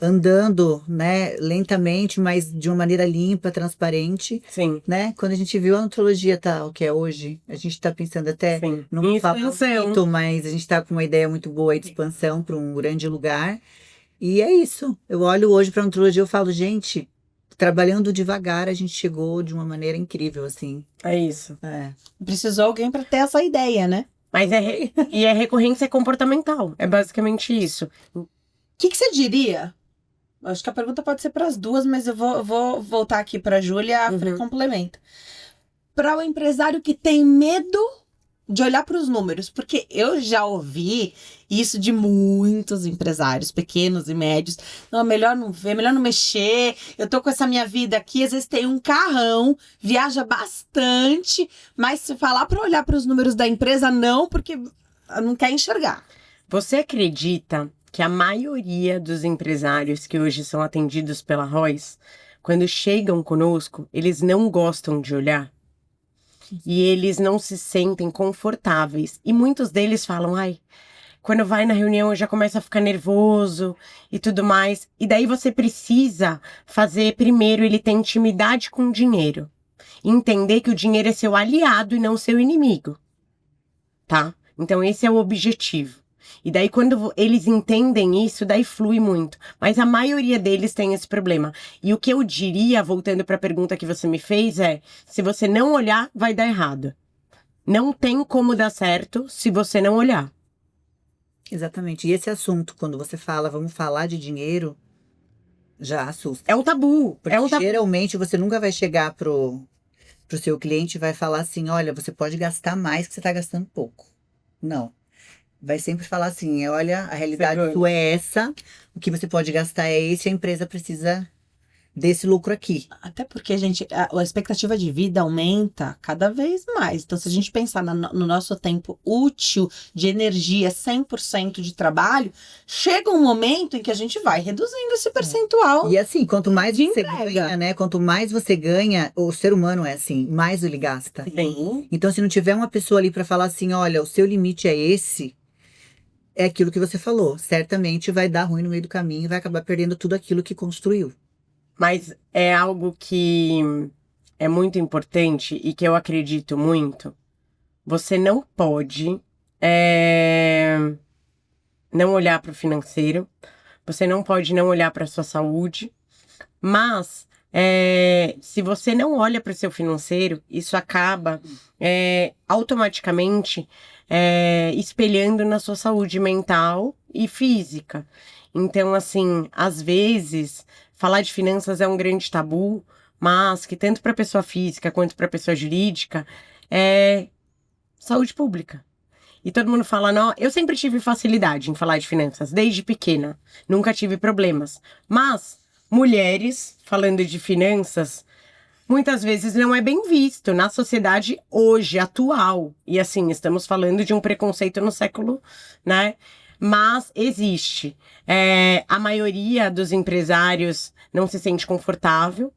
andando, né, lentamente, mas de uma maneira limpa, transparente. Sim. Né? Quando a gente viu a nutrologia tal, que é hoje, a gente está pensando até num favorito, mas a gente está com uma ideia muito boa aí de expansão para um grande lugar. E é isso. Eu olho hoje para a nutrologia e falo, gente, trabalhando devagar, a gente chegou de uma maneira incrível, assim. É isso. Precisou alguém para ter essa ideia, né? Mas é recorrência comportamental. É basicamente isso. O que você diria? Acho que a pergunta pode ser para as duas, mas eu vou voltar aqui para a Júlia, a Fran complementa. Para o empresário que tem medo de olhar para os números, porque eu já ouvi isso de muitos empresários, pequenos e médios. Não, melhor não ver, melhor não mexer. Eu tô com essa minha vida aqui, às vezes tem um carrão, viaja bastante, mas se falar para olhar para os números da empresa, não, porque não quer enxergar. Você acredita que a maioria dos empresários que hoje são atendidos pela Royce, quando chegam conosco, eles não gostam de olhar? E eles não se sentem confortáveis. E muitos deles falam, quando vai na reunião eu já começo a ficar nervoso e tudo mais. E daí você precisa fazer primeiro ele ter intimidade com o dinheiro. Entender que o dinheiro é seu aliado e não seu inimigo. Tá? Então esse é o objetivo. E daí quando eles entendem isso, daí flui muito. Mas a maioria deles tem esse problema. E o que eu diria, voltando para a pergunta que você me fez, se você não olhar, vai dar errado. Não tem como dar certo se você não olhar. Exatamente. E esse assunto, quando você fala, vamos falar de dinheiro, já assusta. É um tabu. Porque geralmente você nunca vai chegar pro seu cliente e vai falar assim, olha, você pode gastar mais que você está gastando pouco. Não. Vai sempre falar assim, olha, a realidade sua é essa, o que você pode gastar é esse, a empresa precisa desse lucro aqui. Até porque, gente, a expectativa de vida aumenta cada vez mais. Então, se a gente pensar no nosso tempo útil de energia, 100% de trabalho, chega um momento em que a gente vai reduzindo esse percentual. E assim, quanto mais você ganha, né? Quanto mais você ganha, o ser humano é assim, mais ele gasta. Sim. Então, se não tiver uma pessoa ali para falar assim, olha, o seu limite é esse, é aquilo que você falou. Certamente vai dar ruim no meio do caminho e vai acabar perdendo tudo aquilo que construiu. Mas é algo que é muito importante e que eu acredito muito. Você não pode não olhar para o financeiro, você não pode não olhar para a sua saúde, mas se você não olha para o seu financeiro, isso acaba automaticamente espelhando na sua saúde mental e física. Então, assim, às vezes, falar de finanças é um grande tabu, mas que tanto para pessoa física quanto para pessoa jurídica é saúde pública. E todo mundo fala, não, eu sempre tive facilidade em falar de finanças, desde pequena. Nunca tive problemas. Mas mulheres falando de finanças, muitas vezes não é bem visto na sociedade hoje, atual. E assim, estamos falando de um preconceito no século, né? Mas existe. A maioria dos empresários não se sente confortável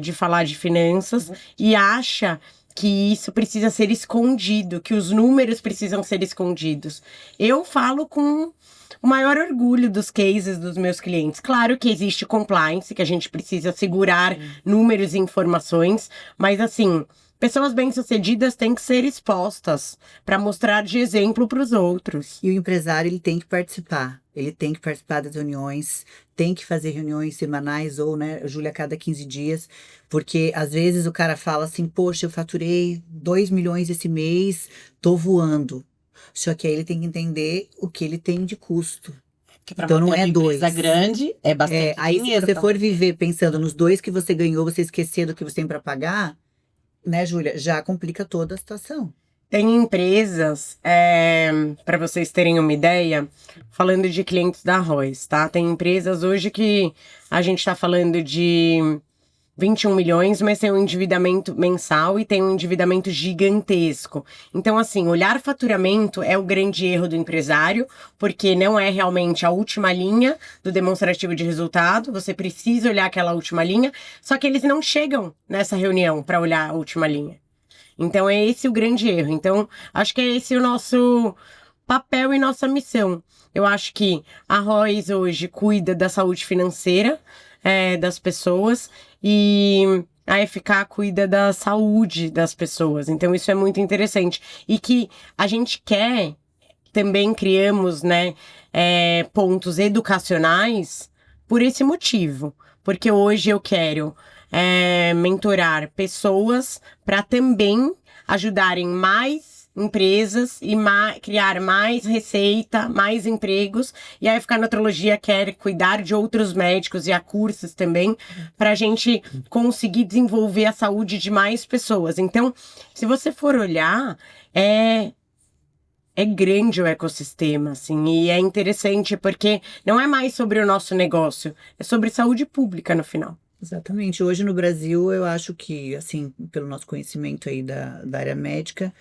de falar de finanças e acha que isso precisa ser escondido, que os números precisam ser escondidos. Eu falo com o maior orgulho dos cases dos meus clientes. Claro que existe compliance, que a gente precisa segurar números e informações, mas assim, pessoas bem-sucedidas têm que ser expostas para mostrar de exemplo para os outros. E o empresário, ele tem que participar. Ele tem que participar das reuniões, tem que fazer reuniões semanais ou, né, Júlia, a cada 15 dias. Porque, às vezes, o cara fala assim, poxa, eu faturei 2 milhões esse mês, tô voando. Só que aí ele tem que entender o que ele tem de custo. Então não é 2. Empresa grande é bastante Aí dinheiro. se você for viver pensando nos 2 que você ganhou, você esquecer do que você tem para pagar, né, Júlia, já complica toda a situação. Tem empresas, para vocês terem uma ideia, falando de clientes da Royce, tá? Tem empresas hoje que a gente está falando de 21 milhões, mas tem um endividamento mensal e tem um endividamento gigantesco. Então, assim, olhar faturamento é o grande erro do empresário, porque não é realmente a última linha do demonstrativo de resultado, você precisa olhar aquela última linha, só que eles não chegam nessa reunião para olhar a última linha. Então, é esse o grande erro. Então, acho que é esse o nosso papel e nossa missão. Eu acho que a Royce hoje cuida da saúde financeira das pessoas e a FK cuida da saúde das pessoas. Então, isso é muito interessante. E que a gente quer, também criamos, né, pontos educacionais por esse motivo. Porque hoje eu quero mentorar pessoas para também ajudarem mais empresas e criar mais receita, mais empregos. E a FK Nutrologia quer cuidar de outros médicos e há cursos também para a gente conseguir desenvolver a saúde de mais pessoas. Então, se você for olhar, é grande o ecossistema, assim, e é interessante porque não é mais sobre o nosso negócio, é sobre saúde pública no final. Exatamente. Hoje no Brasil, eu acho que, assim, pelo nosso conhecimento aí da área médica,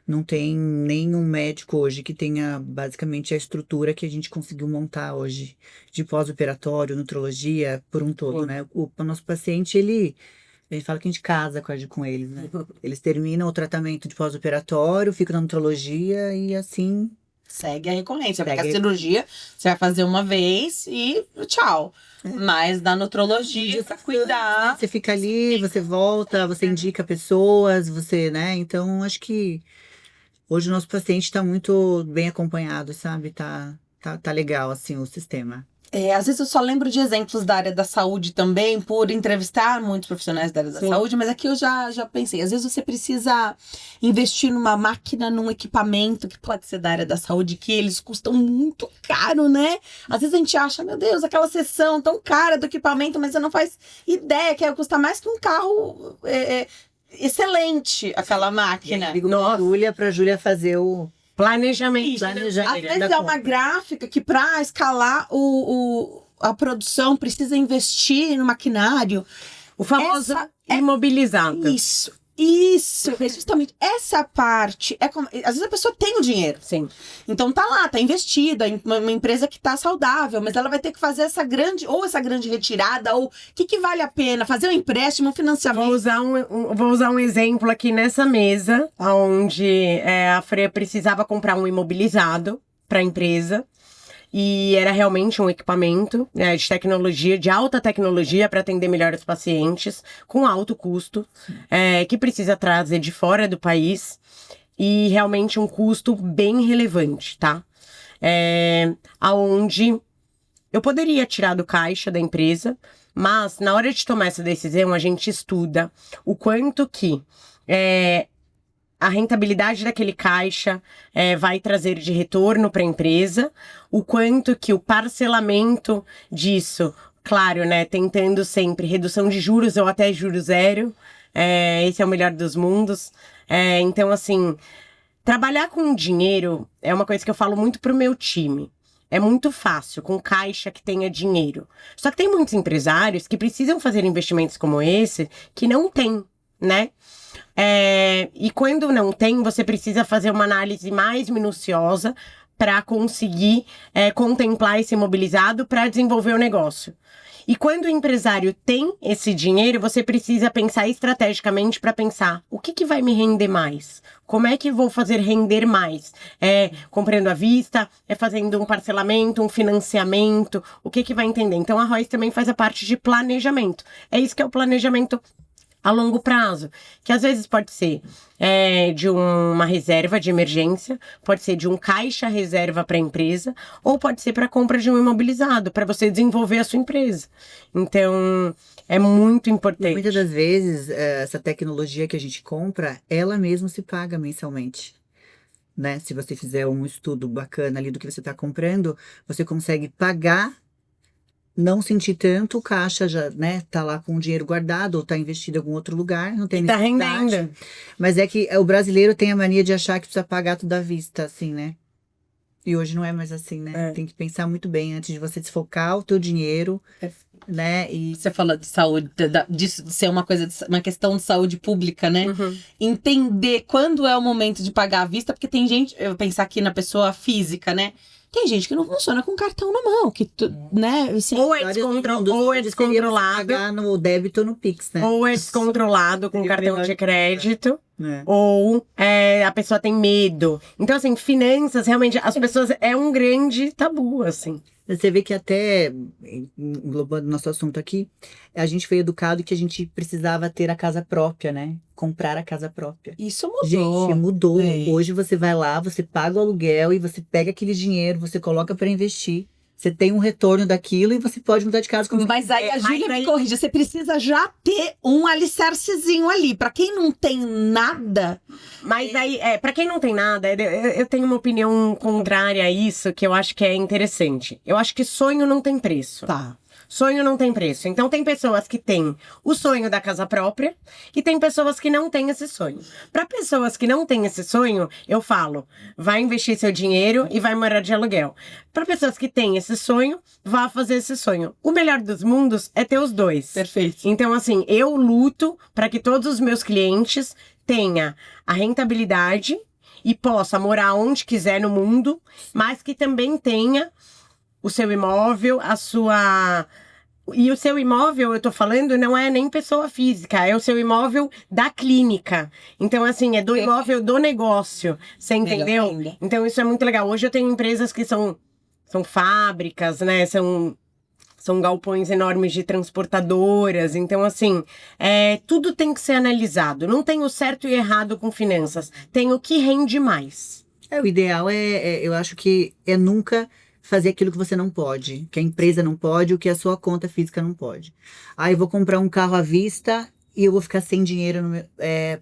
não tem nenhum médico hoje que tenha basicamente a estrutura que a gente conseguiu montar hoje de pós-operatório, nutrologia, por um todo, né? O nosso paciente, a gente fala que a gente casa com eles, né? Eles terminam o tratamento de pós-operatório, ficam na nutrologia e assim... Segue a recorrência, porque a cirurgia você vai fazer uma vez e tchau. Mas na nutrologia, pra cuidar... Você fica ali, você volta, você indica pessoas, você, né? Então, acho que hoje o nosso paciente tá muito bem acompanhado, sabe? Tá legal, assim, o sistema. Às vezes eu só lembro de exemplos da área da saúde também, por entrevistar muitos profissionais da área da saúde, mas aqui eu já pensei, às vezes você precisa investir numa máquina, num equipamento que pode ser da área da saúde, que eles custam muito caro, né? Às vezes a gente acha, meu Deus, aquela sessão tão cara do equipamento, mas você não faz ideia que vai custar mais que um carro excelente, aquela máquina. Eu ligo pra Júlia fazer o... Planejamento. Às vezes é uma gráfica que para escalar a produção precisa investir no maquinário. O famoso imobilizado. Isso, justamente. Essa parte, às vezes a pessoa tem o dinheiro. Sim. Então tá lá, tá investida em uma empresa que tá saudável, mas ela vai ter que fazer essa grande retirada, ou o que vale a pena? Fazer um empréstimo, um financiamento. Vou usar um exemplo aqui nessa mesa, onde a Freya precisava comprar um imobilizado. para a empresa. E era realmente um equipamento, né, de tecnologia, de alta tecnologia para atender melhor os pacientes, com alto custo, que precisa trazer de fora do país. E realmente um custo bem relevante, tá? Aonde eu poderia tirar do caixa da empresa, mas na hora de tomar essa decisão, a gente estuda o quanto que a rentabilidade daquele caixa vai trazer de retorno para a empresa, o quanto que o parcelamento disso, claro, né, tentando sempre redução de juros ou até juros zero, esse é o melhor dos mundos. Então, assim, trabalhar com dinheiro é uma coisa que eu falo muito pro meu time. É muito fácil, com caixa que tenha dinheiro. Só que tem muitos empresários que precisam fazer investimentos como esse, que não tem, né? E quando não tem, você precisa fazer uma análise mais minuciosa para conseguir contemplar esse imobilizado para desenvolver o negócio. E quando o empresário tem esse dinheiro, você precisa pensar estrategicamente para pensar o que vai me render mais? Como é que vou fazer render mais? Comprando à vista? Fazendo um parcelamento, um financiamento? O que vai entender? Então a Royce também faz a parte de planejamento. É isso que é o planejamento a longo prazo, que às vezes pode ser de uma reserva de emergência, pode ser de um caixa reserva para a empresa, ou pode ser para a compra de um imobilizado, para você desenvolver a sua empresa. Então, é muito importante. Muitas das vezes, essa tecnologia que a gente compra, ela mesma se paga mensalmente. Né? Se você fizer um estudo bacana ali do que você está comprando, você consegue pagar, não sentir tanto, o caixa já, né, tá lá com o dinheiro guardado ou tá investido em algum outro lugar, não tem necessidade. Tá rendendo. Mas é que o brasileiro tem a mania de achar que precisa pagar tudo à vista, assim, né? E hoje não é mais assim, né? Tem que pensar muito bem antes de você desfocar o teu dinheiro, né? E você falou de saúde, disso de ser uma coisa, uma questão de saúde pública, né? Uhum. Entender quando é o momento de pagar à vista, porque tem gente, eu pensar aqui na pessoa física, né? Tem gente que não funciona com cartão na mão, que né? Assim, ou é descontrolado. Pagar no débito ou no Pix, né? Ou é descontrolado com cartão de crédito. Ou a pessoa tem medo. Então, assim, finanças, realmente, as pessoas, é um grande tabu, assim. Você vê que até, englobando nosso assunto aqui, a gente foi educado que a gente precisava ter a casa própria, né? Comprar a casa própria. Isso mudou. Gente, mudou. Hoje você vai lá, você paga o aluguel e você pega aquele dinheiro, você coloca para investir. Você tem um retorno daquilo e você pode mudar de casa. Mas aí a Júlia me corrige, você precisa já ter um alicercezinho ali. Pra quem não tem nada... Mas aí, pra quem não tem nada, eu tenho uma opinião contrária a isso, que eu acho que é interessante. Eu acho que sonho não tem preço. Tá. Sonho não tem preço. Então, tem pessoas que têm o sonho da casa própria e tem pessoas que não têm esse sonho. Para pessoas que não têm esse sonho, eu falo, vai investir seu dinheiro e vai morar de aluguel. Para pessoas que têm esse sonho, vá fazer esse sonho. O melhor dos mundos é ter os dois. Perfeito. Então, assim, eu luto para que todos os meus clientes tenham a rentabilidade e possa morar onde quiser no mundo, mas que também tenha o seu imóvel, a sua... E o seu imóvel, eu tô falando, não é nem pessoa física, é o seu imóvel da clínica. Então, assim, é do imóvel do negócio, você entendeu? Então, isso é muito legal. Hoje eu tenho empresas que são fábricas, né? São galpões enormes de transportadoras. Então, assim, tudo tem que ser analisado. Não tem o certo e errado com finanças. Tem o que rende mais. O ideal eu acho que é nunca fazer aquilo que você não pode, que a empresa não pode, o que a sua conta física não pode. Eu vou comprar um carro à vista e eu vou ficar sem dinheiro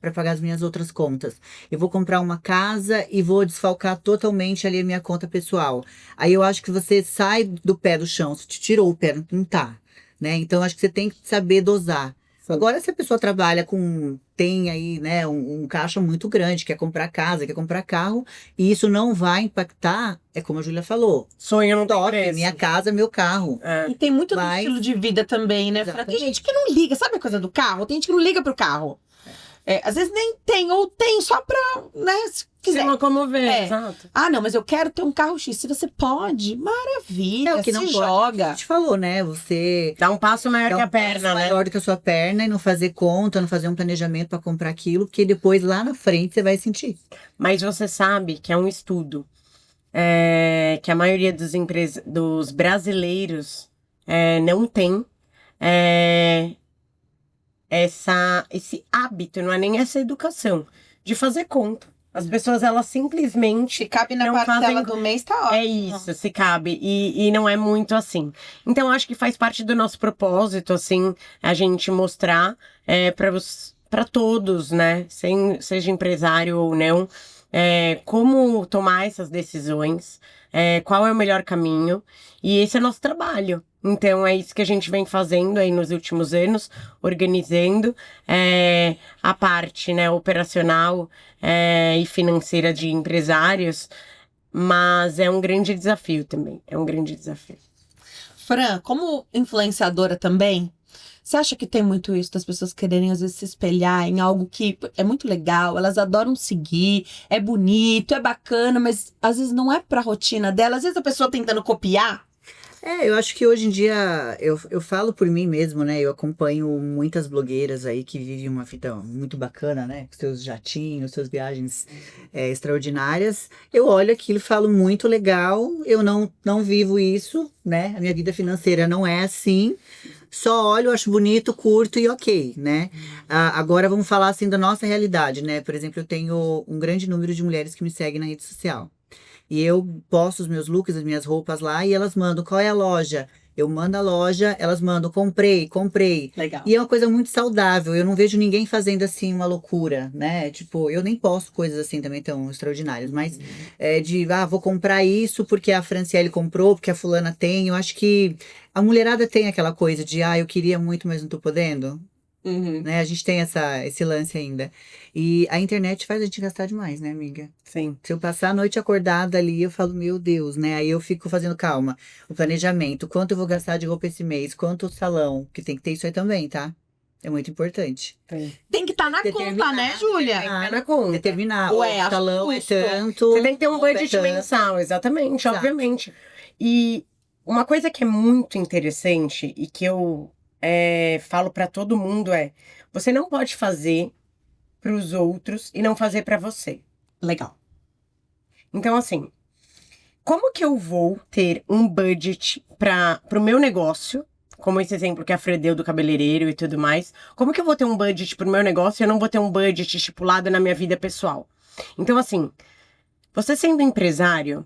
para pagar as minhas outras contas. Eu vou comprar uma casa e vou desfalcar totalmente ali a minha conta pessoal. Aí eu acho que você sai do pé do chão, você te tirou o pé, não tá, né? Então acho que você tem que saber dosar. Agora, se a pessoa trabalha tem aí, né, um caixa muito grande, quer comprar casa, quer comprar carro, e isso não vai impactar, é como a Júlia falou. Sonho não tem preço. Minha casa, meu carro. E tem muito do estilo de vida também, né? Tem gente que não liga, sabe a coisa do carro? Tem gente que não liga pro carro. Às vezes nem tem, ou tem só pra, né, se quiser. Se locomover, exato. Não, mas eu quero ter um carro X. Se você pode, maravilha, o que não joga. Pode, a gente falou, né? Você dá um passo maior que a perna, né? Maior do que a sua perna e não fazer conta, não fazer um planejamento pra comprar aquilo, porque depois lá na frente você vai sentir. Mas você sabe que é um estudo que a maioria dos brasileiros não tem esse hábito, não é nem essa educação, de fazer conta. As pessoas, elas simplesmente Se cabe na não parcela fazem... do mês, tá ótimo. É isso, se cabe. E não é muito assim. Então, eu acho que faz parte do nosso propósito, assim, a gente mostrar para todos, né? Seja empresário ou não, como tomar essas decisões, qual é o melhor caminho. E esse é nosso trabalho. Então, é isso que a gente vem fazendo aí nos últimos anos, organizando a parte, né, operacional e financeira de empresários. Mas é um grande desafio também. É um grande desafio. Fran, como influenciadora também, você acha que tem muito isso das pessoas quererem, às vezes, se espelhar em algo que é muito legal, elas adoram seguir, é bonito, é bacana, mas às vezes não é pra rotina dela, às vezes a pessoa tentando copiar. Eu acho que hoje em dia, eu falo por mim mesmo, né? Eu acompanho muitas blogueiras aí que vivem uma vida muito bacana, né? Com seus jatinhos, suas viagens extraordinárias. Eu olho aquilo e falo, muito legal. Eu não vivo isso, né? A minha vida financeira não é assim. Só olho, acho bonito, curto e ok, né? Agora vamos falar assim da nossa realidade, né? Por exemplo, eu tenho um grande número de mulheres que me seguem na rede social. E eu posto os meus looks, as minhas roupas lá, e elas mandam, qual é a loja? Eu mando a loja, elas mandam, comprei. Legal. E é uma coisa muito saudável, eu não vejo ninguém fazendo assim uma loucura, né? Tipo, eu nem posto coisas assim também tão extraordinárias, mas vou comprar isso porque a Franciele comprou, porque a fulana tem. Eu acho que a mulherada tem aquela coisa de, eu queria muito, mas não tô podendo. Uhum. Né? A gente tem esse lance ainda. E a internet faz a gente gastar demais, né, amiga? Sim. Se eu passar a noite acordada ali, eu falo, meu Deus, né? Aí eu fico fazendo, calma, o planejamento. Quanto eu vou gastar de roupa esse mês? Quanto o salão? Que tem que ter isso aí também, tá? É muito importante. Tem que estar na conta, né, Júlia? Na conta. Determinar. Ué, O salão é custo. tanto. Você tem que ter um roupa é budget tanto. mensal, exatamente, Exato. obviamente. E uma coisa que é muito interessante e que eu falo pra todo mundo você não pode fazer pros outros e não fazer pra você. Legal. Então, assim, como que eu vou ter um budget pro meu negócio, como esse exemplo que a Fred deu do cabeleireiro e tudo mais, como que eu vou ter um budget pro meu negócio e eu não vou ter um budget estipulado na minha vida pessoal? Então, assim, você sendo empresário,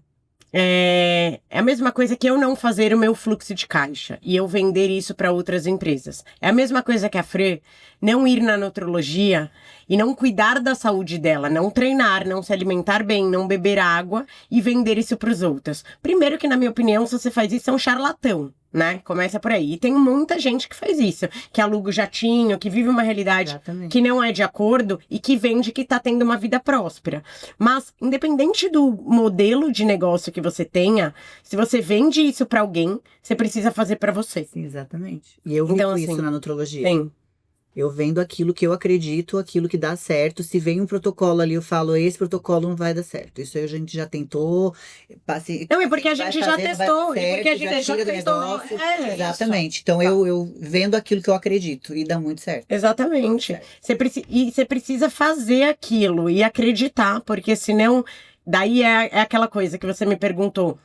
é a mesma coisa que eu não fazer o meu fluxo de caixa e eu vender isso para outras empresas. É a mesma coisa que a Fran não ir na nutrologia e não cuidar da saúde dela, não treinar, não se alimentar bem, não beber água e vender isso para os outros. Primeiro que, na minha opinião, se você faz isso, é um charlatão, né? Começa por aí. E tem muita gente que faz isso, que aluga o jatinho, que vive uma realidade Exatamente. que não é de acordo e que vende que tá tendo uma vida próspera. Mas, independente do modelo de negócio que você tenha, se você vende isso para alguém, você precisa fazer para você. Sim, exatamente. E eu Então, vivo assim, isso na nutrologia. Sim. Eu vendo aquilo que eu acredito, aquilo que dá certo. Se vem um protocolo ali, eu falo, esse protocolo não vai dar certo. Isso aí a gente já tentou. Não, é porque a gente já testou. E porque a gente já tira do fez todo... negócio. Isso. Exatamente. Então eu vendo aquilo que eu acredito e dá muito certo. Exatamente. Você precisa fazer aquilo e acreditar, porque senão... Daí é aquela coisa que você me perguntou.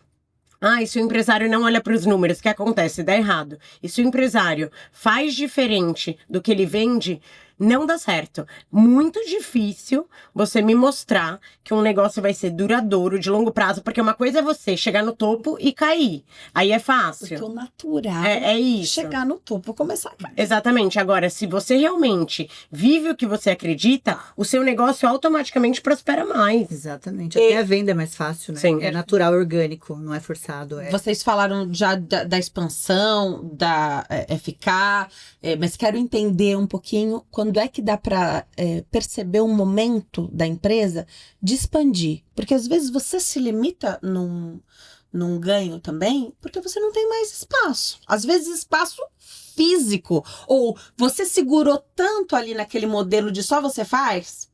E se o empresário não olha para os números, o que acontece? Dá errado. E se o empresário faz diferente do que ele vende, não dá certo. Muito difícil você me mostrar que um negócio vai ser duradouro, de longo prazo, porque uma coisa é você chegar no topo e cair. Aí é fácil. Porque o natural É isso. chegar no topo, começar a cair. Exatamente. Agora, se você realmente vive o que você acredita, o seu negócio automaticamente prospera mais. Exatamente. Até a venda é mais fácil, né? Sim. É natural, orgânico, não é forçado. Vocês falaram já da expansão, da FK, mas quero entender um pouquinho quando é que dá para perceber um momento da empresa de expandir. Porque às vezes você se limita num ganho também, porque você não tem mais espaço. Às vezes espaço físico. Ou você segurou tanto ali naquele modelo de só você faz...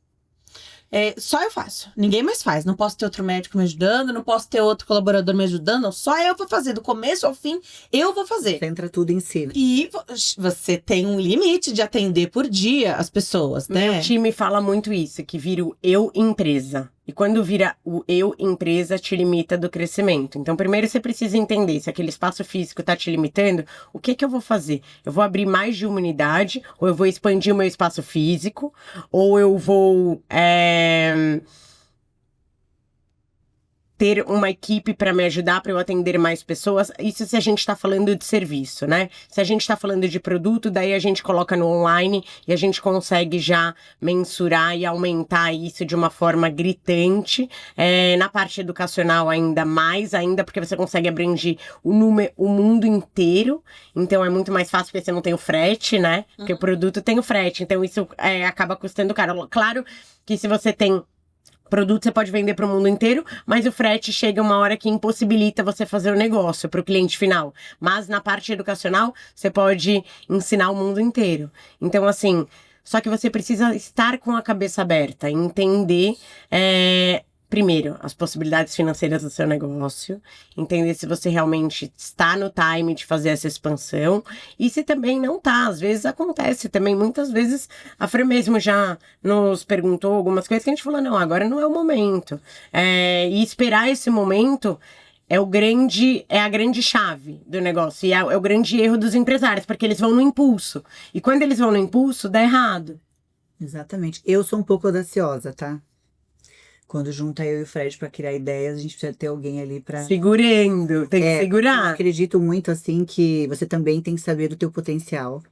só eu faço, ninguém mais faz. Não posso ter outro médico me ajudando, não posso ter outro colaborador me ajudando, não, só eu vou fazer, do começo ao fim, eu vou fazer. Entra tudo em si, né? E você tem um limite de atender por dia as pessoas, né? Meu time fala muito isso, que vira o eu empresa. E quando vira o eu, empresa, te limita do crescimento. Então, primeiro você precisa entender se aquele espaço físico está te limitando, o que eu vou fazer? Eu vou abrir mais de uma unidade, ou eu vou expandir o meu espaço físico, ou eu vou ter uma equipe para me ajudar, para eu atender mais pessoas. Isso se a gente está falando de serviço, né? Se a gente está falando de produto, daí a gente coloca no online e a gente consegue já mensurar e aumentar isso de uma forma gritante. Na parte educacional ainda mais, ainda porque você consegue abranger o mundo inteiro. Então é muito mais fácil porque você não tem o frete, né? Porque o produto tem o frete, então isso acaba custando caro. Claro que se você tem produto você pode vender para o mundo inteiro, mas o frete chega uma hora que impossibilita você fazer o negócio para o cliente final. Mas na parte educacional, você pode ensinar o mundo inteiro. Então, assim, só que você precisa estar com a cabeça aberta, entender, primeiro, as possibilidades financeiras do seu negócio, entender se você realmente está no time de fazer essa expansão e se também não tá. Às vezes acontece também, muitas vezes a Fran mesmo já nos perguntou algumas coisas que a gente falou, não, agora não é o momento. E esperar esse momento é a grande chave do negócio e é o grande erro dos empresários, porque eles vão no impulso. E quando eles vão no impulso, dá errado. Exatamente. Eu sou um pouco audaciosa, tá? Quando junta eu e o Fred pra criar ideias, a gente precisa ter alguém ali pra... Segurando, tem que Eu segurar. acredito muito, assim, que você também tem que saber do teu potencial.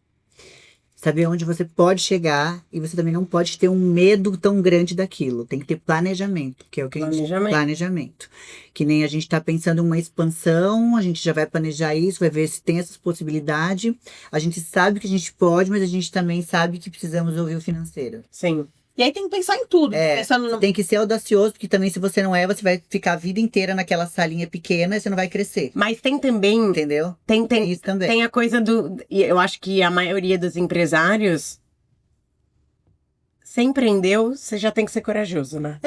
Saber onde você pode chegar e você também não pode ter um medo tão grande daquilo. Tem que ter planejamento, que é o que a gente... Planejamento. Que nem a gente tá pensando em uma expansão, a gente já vai planejar isso, vai ver se tem essas possibilidades. A gente sabe que a gente pode, mas a gente também sabe que precisamos ouvir o financeiro. Sim. E aí tem que pensar em tudo. Pensando no... Tem que ser audacioso, porque também se você não você vai ficar a vida inteira naquela salinha pequena e você não vai crescer. Mas tem também... Entendeu? Tem Isso também. Tem a coisa do... Eu acho que a maioria dos empresários... Você empreendeu, você já tem que ser corajoso, né?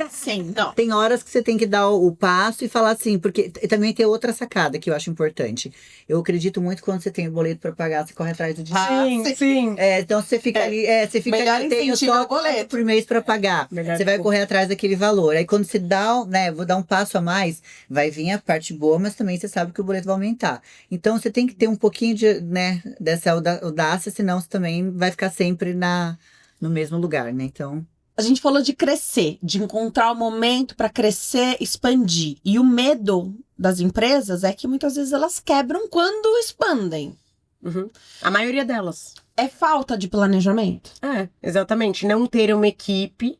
Sim, não. Tem horas que você tem que dar o passo e falar assim, porque também tem outra sacada que eu acho importante. Eu acredito muito que quando você tem o boleto pra pagar, você corre atrás do dinheiro. Sim. Então você fica ali, você fica Melhor ali, tem incentivo é só o boleto por mês pra pagar. Melhor Você vai que- correr atrás daquele valor. Aí quando você dá, vou dar um passo a mais, vai vir a parte boa, mas também você sabe que o boleto vai aumentar. Então você tem que ter um pouquinho dessa audácia, senão você também vai ficar sempre no mesmo lugar, né? Então, A gente falou de crescer, de encontrar o momento para crescer, expandir. E o medo das empresas é que muitas vezes elas quebram quando expandem. Uhum. A maioria delas. É falta de planejamento. Exatamente. Não ter uma equipe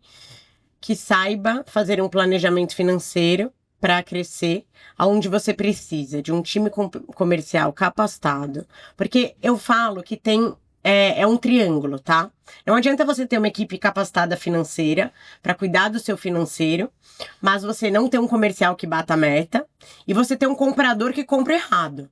que saiba fazer um planejamento financeiro para crescer, aonde você precisa de um time comercial capacitado. Porque eu falo que tem... É um triângulo, tá? Não adianta você ter uma equipe capacitada financeira para cuidar do seu financeiro, mas você não ter um comercial que bata a meta e você ter um comprador que compra errado.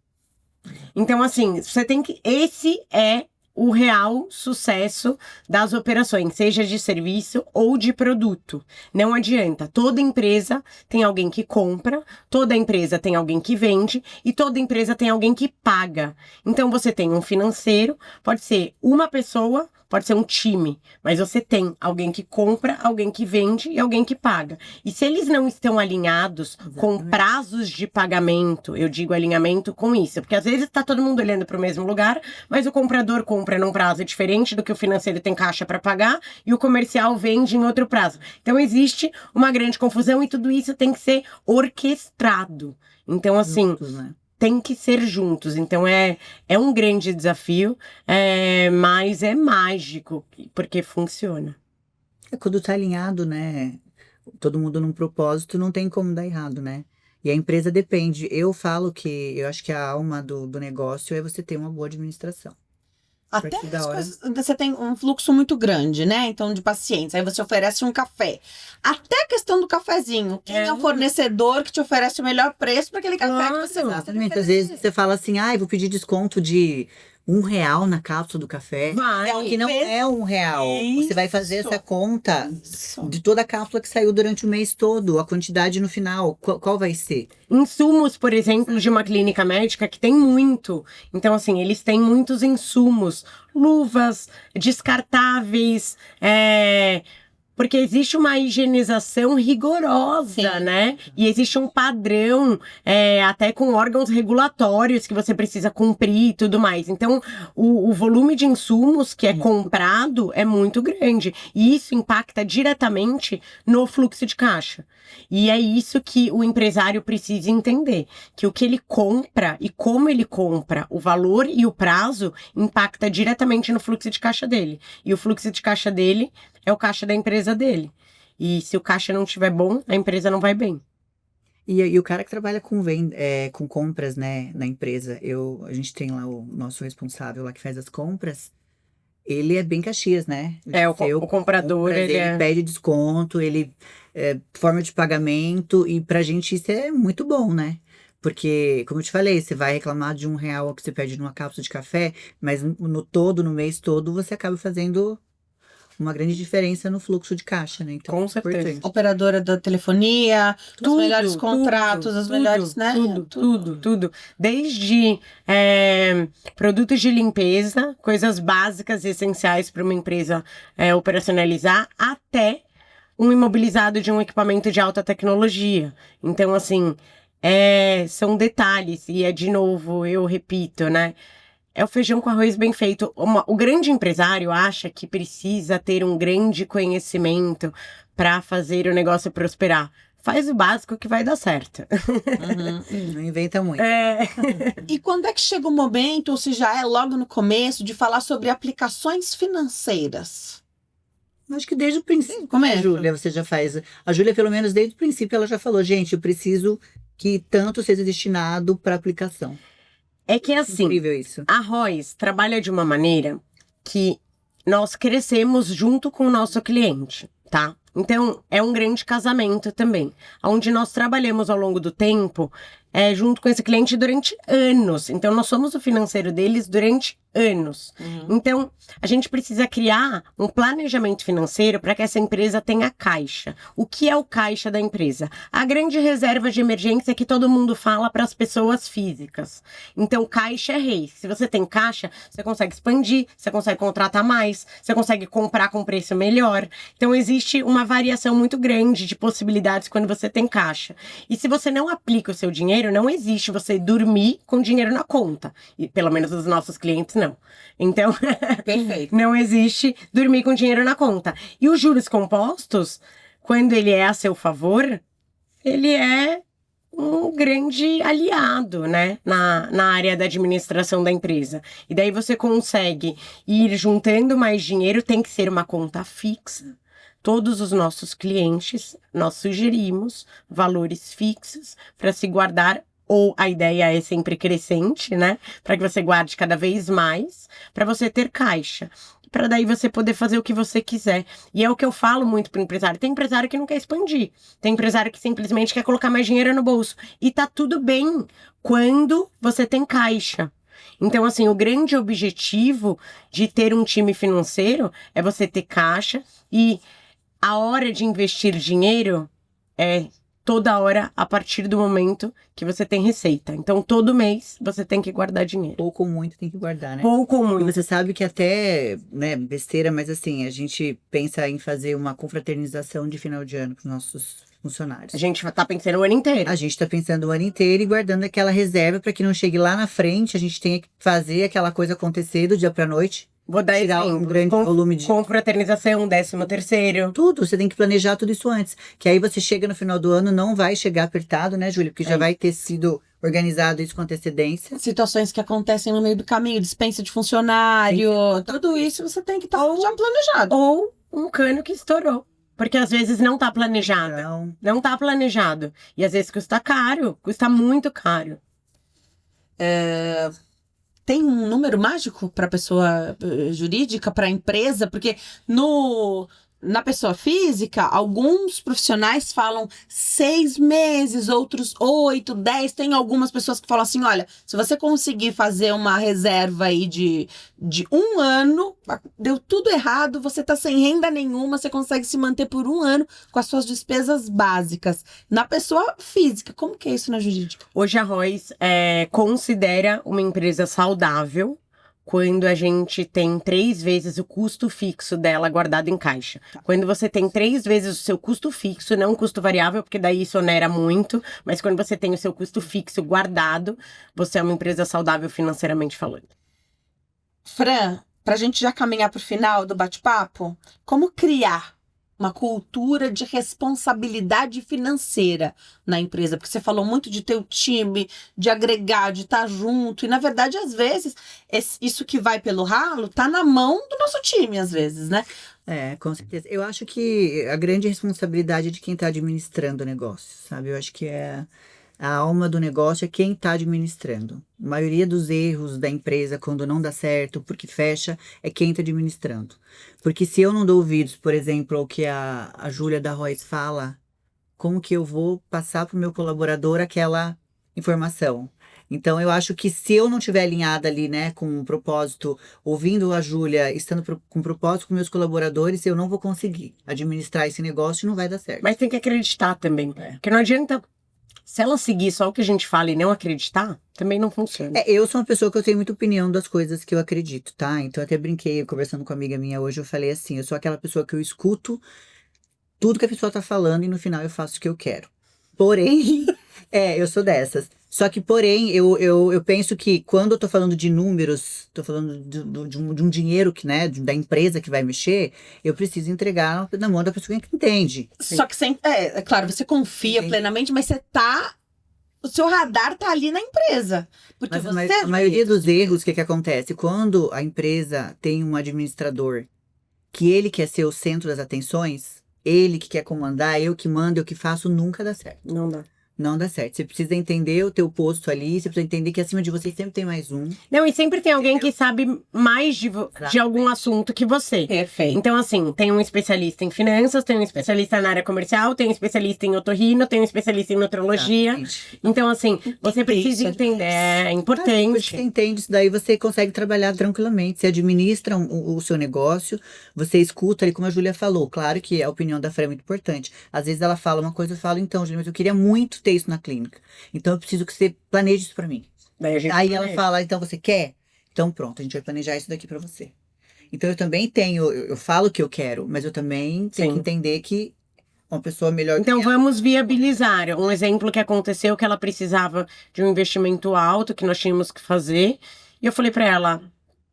Então, assim, você tem que... Esse é o real sucesso das operações, seja de serviço ou de produto. Não adianta. Toda empresa tem alguém que compra, toda empresa tem alguém que vende e toda empresa tem alguém que paga. Então, você tem um financeiro, pode ser uma pessoa, pode ser um time, mas você tem alguém que compra, alguém que vende e alguém que paga. E se eles não estão alinhados com prazos de pagamento, eu digo alinhamento com isso, porque às vezes está todo mundo olhando para o mesmo lugar, mas o comprador compra num prazo diferente do que o financeiro tem caixa para pagar e o comercial vende em outro prazo. Então existe uma grande confusão e tudo isso tem que ser orquestrado. Então, assim... juntos, né? Tem que ser juntos, então é um grande desafio, mas é mágico, porque funciona. Quando tá alinhado, né? Todo mundo num propósito, não tem como dar errado, né? E a empresa depende. Eu falo que eu acho que a alma do negócio é você ter uma boa administração. Até partir da as hora. coisas, você tem um fluxo muito grande, né? Então, de pacientes. Aí você oferece um café. Até a questão do cafezinho. Quem é o fornecedor que te oferece o melhor preço para aquele café que você gosta de Exatamente. Às vezes você fala assim, vou pedir desconto de R$1 na cápsula do café. Que não é R$1. Você vai fazer essa conta de toda a cápsula que saiu durante o mês todo, a quantidade no final, qual vai ser? Insumos, por exemplo, de uma clínica médica que tem muito. Então, assim, eles têm muitos insumos. Luvas, descartáveis, Porque existe uma higienização rigorosa, Sim. né? E existe um padrão, até com órgãos regulatórios que você precisa cumprir e tudo mais. Então, o volume de insumos que é comprado é muito grande. E isso impacta diretamente no fluxo de caixa. E é isso que o empresário precisa entender. Que o que ele compra e como ele compra, o valor e o prazo, impacta diretamente no fluxo de caixa dele. E o fluxo de caixa dele é o caixa da empresa dele. E se o caixa não estiver bom, a empresa não vai bem. E o cara que trabalha com compras, né, na empresa, a gente tem lá o nosso responsável lá que faz as compras, ele é bem Caxias, né? O comprador, Ele pede desconto, forma de pagamento, e pra gente isso é muito bom, né? Porque, como eu te falei, você vai reclamar de R$1 que você pede numa cápsula de café, mas no mês todo, você acaba fazendo uma grande diferença no fluxo de caixa, né? Então, Com certeza. importante. Operadora da telefonia, os melhores contratos, as melhores, né? Tudo. Desde produtos de limpeza, coisas básicas e essenciais para uma empresa operacionalizar, até um imobilizado de um equipamento de alta tecnologia. Então, assim, são detalhes. E de novo, eu repito, né? É o feijão com arroz bem feito. O grande empresário acha que precisa ter um grande conhecimento para fazer o negócio prosperar. Faz o básico que vai dar certo. Não inventa muito. E quando é que chega o momento, ou se já é logo no começo, de falar sobre aplicações financeiras? Acho que desde o princípio, Como é? Júlia, você já faz. A Júlia, pelo menos desde o princípio, ela já falou, gente, eu preciso que tanto seja destinado para aplicação. É que assim, Incrível isso. a Royce trabalha de uma maneira que nós crescemos junto com o nosso cliente, tá? Então, é um grande casamento também, onde nós trabalhamos ao longo do tempo junto com esse cliente durante anos. Então, nós somos o financeiro deles durante anos. Então, a gente precisa criar um planejamento financeiro para que essa empresa tenha caixa. O que é o caixa da empresa? A grande reserva de emergência que todo mundo fala para as pessoas físicas. Então, caixa é rei. Se você tem caixa, você consegue expandir, você consegue contratar mais, você consegue comprar com preço melhor. Então, existe uma variação muito grande de possibilidades quando você tem caixa. E se você não aplica o seu dinheiro, não existe você dormir com dinheiro na conta. E pelo menos os nossos clientes não. Então, Perfeito. não existe dormir com dinheiro na conta. E os juros compostos, quando ele é a seu favor, ele é um grande aliado, né, na área da administração da empresa. E daí você consegue ir juntando mais dinheiro, tem que ser uma conta fixa. Todos os nossos clientes, nós sugerimos valores fixos para se guardar, ou a ideia é sempre crescente, né? Para que você guarde cada vez mais, para você ter caixa. Para daí você poder fazer o que você quiser. E é o que eu falo muito pro empresário. Tem empresário que não quer expandir. Tem empresário que simplesmente quer colocar mais dinheiro no bolso. E tá tudo bem quando você tem caixa. Então, assim, o grande objetivo de ter um time financeiro é você ter caixa, e a hora de investir dinheiro é toda hora a partir do momento que você tem receita. Então, todo mês você tem que guardar dinheiro. Pouco ou muito tem que guardar, né? Pouco ou E muito. você sabe que até, né, besteira, mas assim, a gente pensa em fazer uma confraternização de final de ano com os nossos funcionários. A gente tá pensando o ano inteiro. A gente tá pensando o ano inteiro e guardando aquela reserva para que não chegue lá na frente, a gente tenha que fazer aquela coisa acontecer do dia pra noite. Vou dar Tirar um exemplo. grande volume de... Confraternização, 13º. Tudo, você tem que planejar tudo isso antes. Que aí você chega no final do ano, não vai chegar apertado, né, Júlia? Porque já vai ter sido organizado isso com antecedência. Situações que acontecem no meio do caminho, dispensa de funcionário, tudo isso você tem que estar já planejado. Ou um cano que estourou. Porque às vezes não tá planejado. Não tá planejado. E às vezes custa caro, custa muito caro. Tem um número mágico para pessoa jurídica, para empresa? Porque na pessoa física, alguns profissionais falam 6 meses, outros 8, 10. Tem algumas pessoas que falam assim, olha, se você conseguir fazer uma reserva aí de 1 ano, deu tudo errado, você tá sem renda nenhuma, você consegue se manter por 1 ano com as suas despesas básicas. Na pessoa física, como que é isso na jurídica? Hoje a Royce considera uma empresa saudável quando a gente tem 3 vezes o custo fixo dela guardado em caixa. Quando você tem 3 vezes o seu custo fixo, não o custo variável, porque daí isso onera muito, mas quando você tem o seu custo fixo guardado, você é uma empresa saudável financeiramente falando. Fran, pra gente já caminhar pro final do bate-papo, como criar uma cultura de responsabilidade financeira na empresa? Porque você falou muito de ter o time, de agregar, de estar junto. E, na verdade, às vezes, isso que vai pelo ralo tá na mão do nosso time, às vezes, né? Com certeza. Eu acho que a grande responsabilidade é de quem está administrando o negócio, sabe? Eu acho que a alma do negócio é quem está administrando. A maioria dos erros da empresa, quando não dá certo, porque fecha, é quem está administrando. Porque se eu não dou ouvidos, por exemplo, ao que a Júlia da Royce fala, como que eu vou passar para o meu colaborador aquela informação? Então, eu acho que se eu não estiver alinhada ali, né, com um propósito, ouvindo a Júlia, estando com propósito com meus colaboradores, eu não vou conseguir administrar esse negócio e não vai dar certo. Mas tem que acreditar também. Porque não adianta... Se ela seguir só o que a gente fala e não acreditar, também não funciona. Eu sou uma pessoa que eu tenho muita opinião das coisas que eu acredito, tá? Então, eu até brinquei, conversando com uma amiga minha hoje, eu falei assim, eu sou aquela pessoa que eu escuto tudo que a pessoa tá falando e no final eu faço o que eu quero. Porém, eu sou dessas. Só que, porém, eu penso que quando eu tô falando de números, tô falando de um dinheiro que, né, da empresa que vai mexer, eu preciso entregar na mão da pessoa que entende. Só que é claro, você confia plenamente, mas o seu radar tá ali na empresa. Porque Mas a maioria dos erros, o que acontece? Quando a empresa tem um administrador que ele quer ser o centro das atenções, ele que quer comandar, eu que mando, eu que faço, nunca dá certo. Não dá. Não dá certo. Você precisa entender o teu posto ali, você precisa entender que acima de você sempre tem mais um. Não, e sempre tem alguém que sabe mais de algum assunto que você. Perfeito. Então, assim, tem um especialista em finanças, tem um especialista na área comercial, tem um especialista em otorrino, tem um especialista em nutrologia. Exatamente. Então, assim, você precisa entender. É importante. Você entende isso daí, você consegue trabalhar tranquilamente. Você administra o seu negócio, você escuta ali, como a Júlia falou. Claro que a opinião da Fran é muito importante. Às vezes ela fala uma coisa, eu falo, então, Júlia, mas eu queria muito ter isso na clínica. Então, eu preciso que você planeje isso pra mim. Aí ela fala, então você quer? Então pronto, a gente vai planejar isso daqui pra você. Então eu também tenho, eu falo o que eu quero, mas eu também tenho que entender que uma pessoa melhor Então que ela. vamos viabilizar. Um exemplo que aconteceu que ela precisava de um investimento alto que nós tínhamos que fazer. E eu falei pra ela,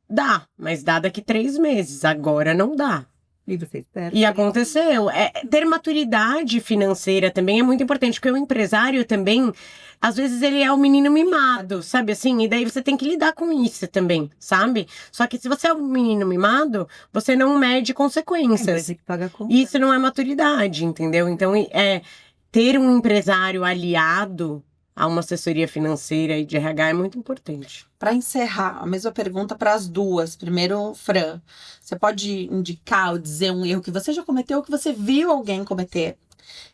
dá, mas dá daqui 3 meses. Agora não dá. E você espera. E aconteceu. Ter maturidade financeira também é muito importante, porque o empresário também, às vezes, ele é o menino mimado, sabe assim? E daí você tem que lidar com isso também, sabe? Só que se você é um menino mimado, você não mede consequências. Tem que pagar a conta. Isso não é maturidade, entendeu? Então, ter um empresário aliado a uma assessoria financeira e de RH é muito importante. Para encerrar, a mesma pergunta para as duas. Primeiro, Fran, você pode indicar ou dizer um erro que você já cometeu ou que você viu alguém cometer,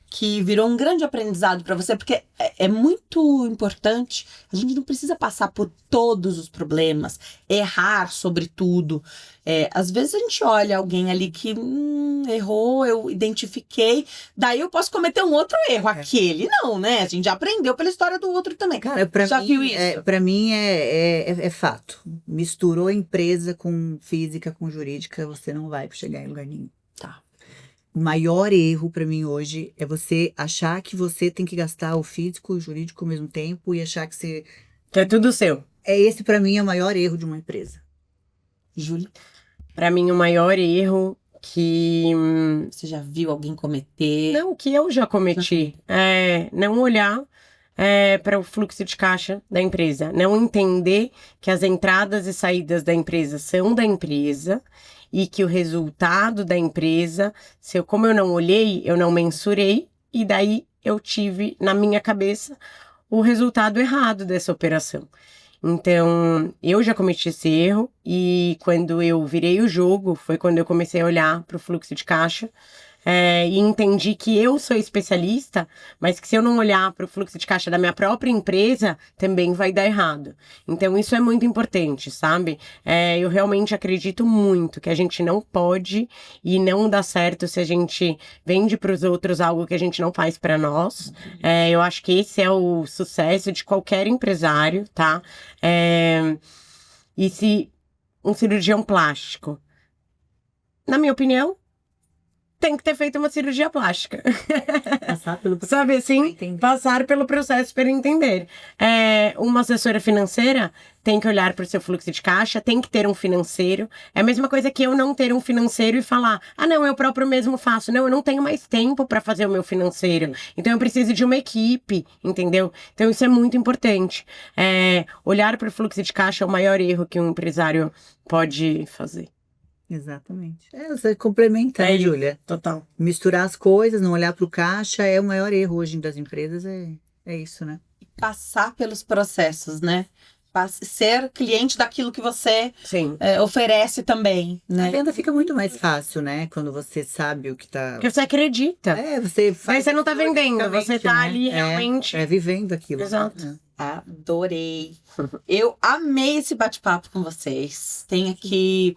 que virou um grande aprendizado para você? Porque é muito importante, a gente não precisa passar por todos os problemas, errar sobre tudo. Às vezes a gente olha alguém ali que errou, eu identifiquei, daí eu posso cometer um outro erro. Aquele não, né? A gente já aprendeu pela história do outro também. Cara, viu isso? Pra mim é fato. Misturou empresa com física, com jurídica, você não vai chegar em lugar nenhum. Tá. O maior erro pra mim hoje é você achar que você tem que gastar o físico e o jurídico ao mesmo tempo e achar que você... Que é tudo seu. Esse pra mim é o maior erro de uma empresa. Júlia, Pra mim, o maior erro que... você já viu alguém cometer? Não, que eu já cometi. É não olhar para o fluxo de caixa da empresa. Não entender que as entradas e saídas da empresa são da empresa e que o resultado da empresa, como eu não olhei, eu não mensurei, e daí eu tive na minha cabeça o resultado errado dessa operação. Então, eu já cometi esse erro e quando eu virei o jogo, foi quando eu comecei a olhar para o fluxo de caixa e entendi que eu sou especialista, mas que se eu não olhar para o fluxo de caixa da minha própria empresa, também vai dar errado. Então, isso é muito importante, sabe? Eu realmente acredito muito que a gente não pode e não dá certo se a gente vende para os outros algo que a gente não faz para nós. Eu acho que esse é o sucesso de qualquer empresário, tá? E se um cirurgião plástico. Na minha opinião, tem que ter feito uma cirurgia plástica. Passar pelo Sabe assim? Entendi. Passar pelo processo para entender. Uma assessora financeira tem que olhar para o seu fluxo de caixa, tem que ter um financeiro. É a mesma coisa que eu não ter um financeiro e falar: ah, não, eu próprio mesmo faço. Não, eu não tenho mais tempo para fazer o meu financeiro. Então eu preciso de uma equipe, entendeu? Então isso é muito importante. Olhar para o fluxo de caixa é o maior erro que um empresário pode fazer. Exatamente. Você complementa, né, isso, Júlia? Total. Misturar as coisas, não olhar para o caixa é o maior erro hoje das empresas, é isso, né? Passar pelos processos, né? Ser cliente daquilo que você Sim. oferece também, A né? venda fica muito mais fácil, né? Quando você sabe o que tá... Porque você acredita. Você faz... Aí você não tá vendendo, você tá né? ali realmente. Vivendo aquilo. Exato. né? Adorei. Eu amei esse bate-papo com vocês. Tem aqui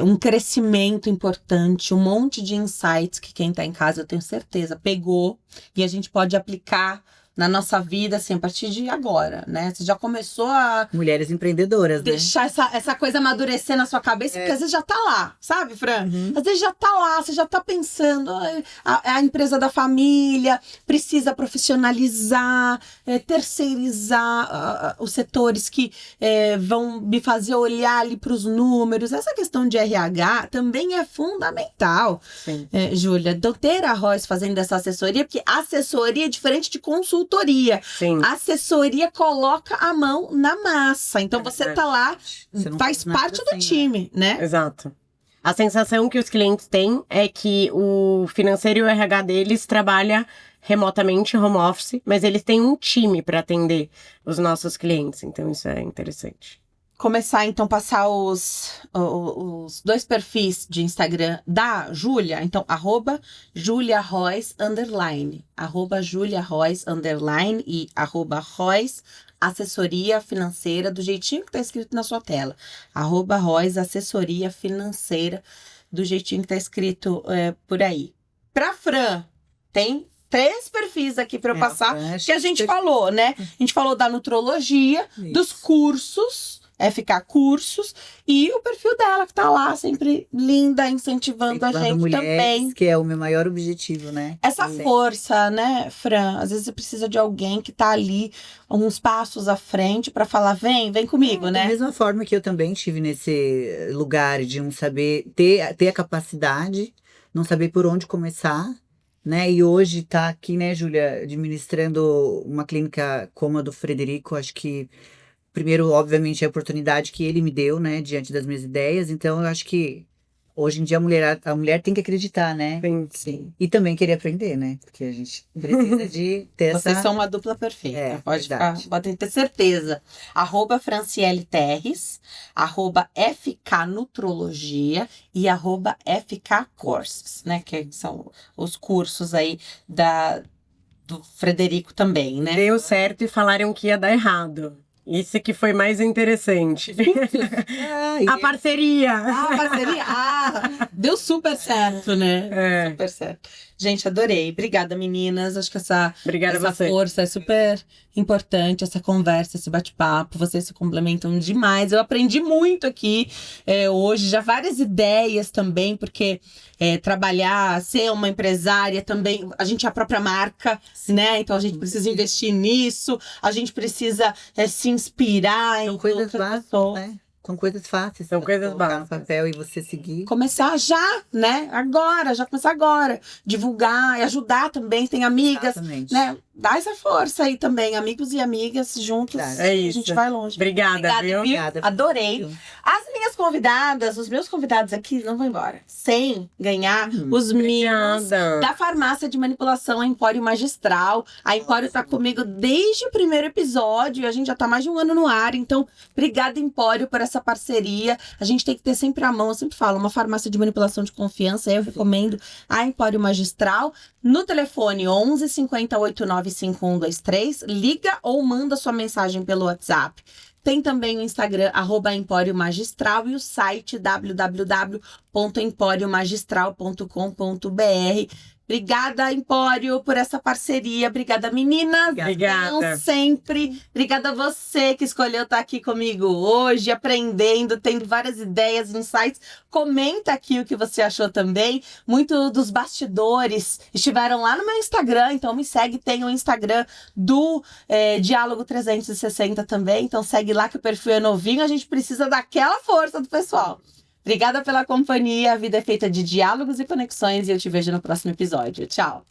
um crescimento importante, um monte de insights que quem tá em casa, eu tenho certeza, pegou e a gente pode aplicar na nossa vida, assim, a partir de agora, né? Você já começou a Mulheres empreendedoras, né? deixar essa coisa amadurecer na sua cabeça, porque às vezes já tá lá, sabe, Fran? Uhum. Às vezes já tá lá, você já tá pensando, a empresa da família precisa profissionalizar, terceirizar os setores que vão me fazer olhar ali para os números. Essa questão de RH também é fundamental, Sim. Júlia, de eu ter a Royce fazendo essa assessoria, porque assessoria é diferente de consultoria. Sim. A assessoria coloca a mão na massa. Então você tá lá, Você não faz nada parte do sem, time, né? Exato. A sensação que os clientes têm é que o financeiro e o RH deles trabalha remotamente, home office, mas eles têm um time para atender os nossos clientes. Então isso é interessante. Começar, então, passar os 2 perfis de Instagram da Júlia. Então, @JuliaRoyce_, @JuliaRoyce_ e @Royce assessoria financeira, do jeitinho que tá escrito na sua tela. @Royce assessoria financeira, do jeitinho que tá escrito por aí. Pra Fran, tem 3 perfis aqui para eu passar, que a gente falou, né? A gente falou da nutrologia, dos cursos, FK Cursos, e o perfil dela, que tá lá, sempre linda, incentivando a gente mulheres, também. Que é o meu maior objetivo, né? Essa força, né, Fran? Às vezes você precisa de alguém que tá ali, uns passos à frente, para falar: vem comigo, né? Da mesma forma que eu também tive nesse lugar de não saber, ter a capacidade, não saber por onde começar, né? E hoje tá aqui, né, Júlia, administrando uma clínica como a do Frederico. Acho que primeiro, obviamente, a oportunidade que ele me deu, né, diante das minhas ideias. Então, eu acho que hoje em dia a mulher tem que acreditar, né? Sim. E também querer aprender, né? Porque a gente precisa de ter Vocês essa... são uma dupla perfeita. Verdade. Podem ter certeza. @Franciele Terres, @FK Nutrologia e @FK Courses, né? Que são os cursos aí do Frederico também, né? Deu certo e falaram que ia dar errado. Isso que foi mais interessante. A parceria. A parceria. Deu super certo, né? É. Super certo. Gente, adorei. Obrigada, meninas. Acho que Obrigada essa a você. força é super importante, essa conversa, esse bate-papo. Vocês se complementam demais. Eu aprendi muito aqui hoje, já várias ideias também, porque trabalhar, ser uma empresária também, a gente é a própria marca, né? Então a gente precisa investir nisso, a gente precisa se inspirar em coisas outras básicas, pessoas. né? São coisas fáceis. São pra coisas colocar básicas. no papel e você seguir. Começar já, né? Agora, já começar agora. Divulgar e ajudar também. Tem amigas, Exatamente. né? Dá essa força aí também. Amigos e amigas juntos. Verdade. É A isso. gente vai longe. Obrigada, viu? Obrigada. Adorei. As minhas convidadas, os meus convidados aqui não vão embora sem ganhar os mimos Obrigada. da farmácia de manipulação, a Empório Magistral. A Empório tá comigo desde o primeiro episódio e a gente já tá mais de um ano no ar. Então, obrigada, Empório, por essa parceria. A gente tem que ter sempre à mão, eu sempre falo, uma farmácia de manipulação de confiança. Eu recomendo a Empório Magistral. No telefone 11 50 89 5123, liga ou manda sua mensagem pelo WhatsApp. Tem também o Instagram, @Empório Magistral, e o site www.emporiomagistral.com.br. Obrigada, Empório, por essa parceria. Obrigada, meninas. Obrigada. Venham sempre. Obrigada a você que escolheu estar aqui comigo hoje, aprendendo, tendo várias ideias, insights. Comenta aqui o que você achou também. Muito dos bastidores estiveram lá no meu Instagram, então me segue. Tem o Instagram do Diálogo 360 também. Então segue lá que o perfil é novinho. A gente precisa daquela força do pessoal. Obrigada pela companhia. A vida é feita de diálogos e conexões e eu te vejo no próximo episódio. Tchau!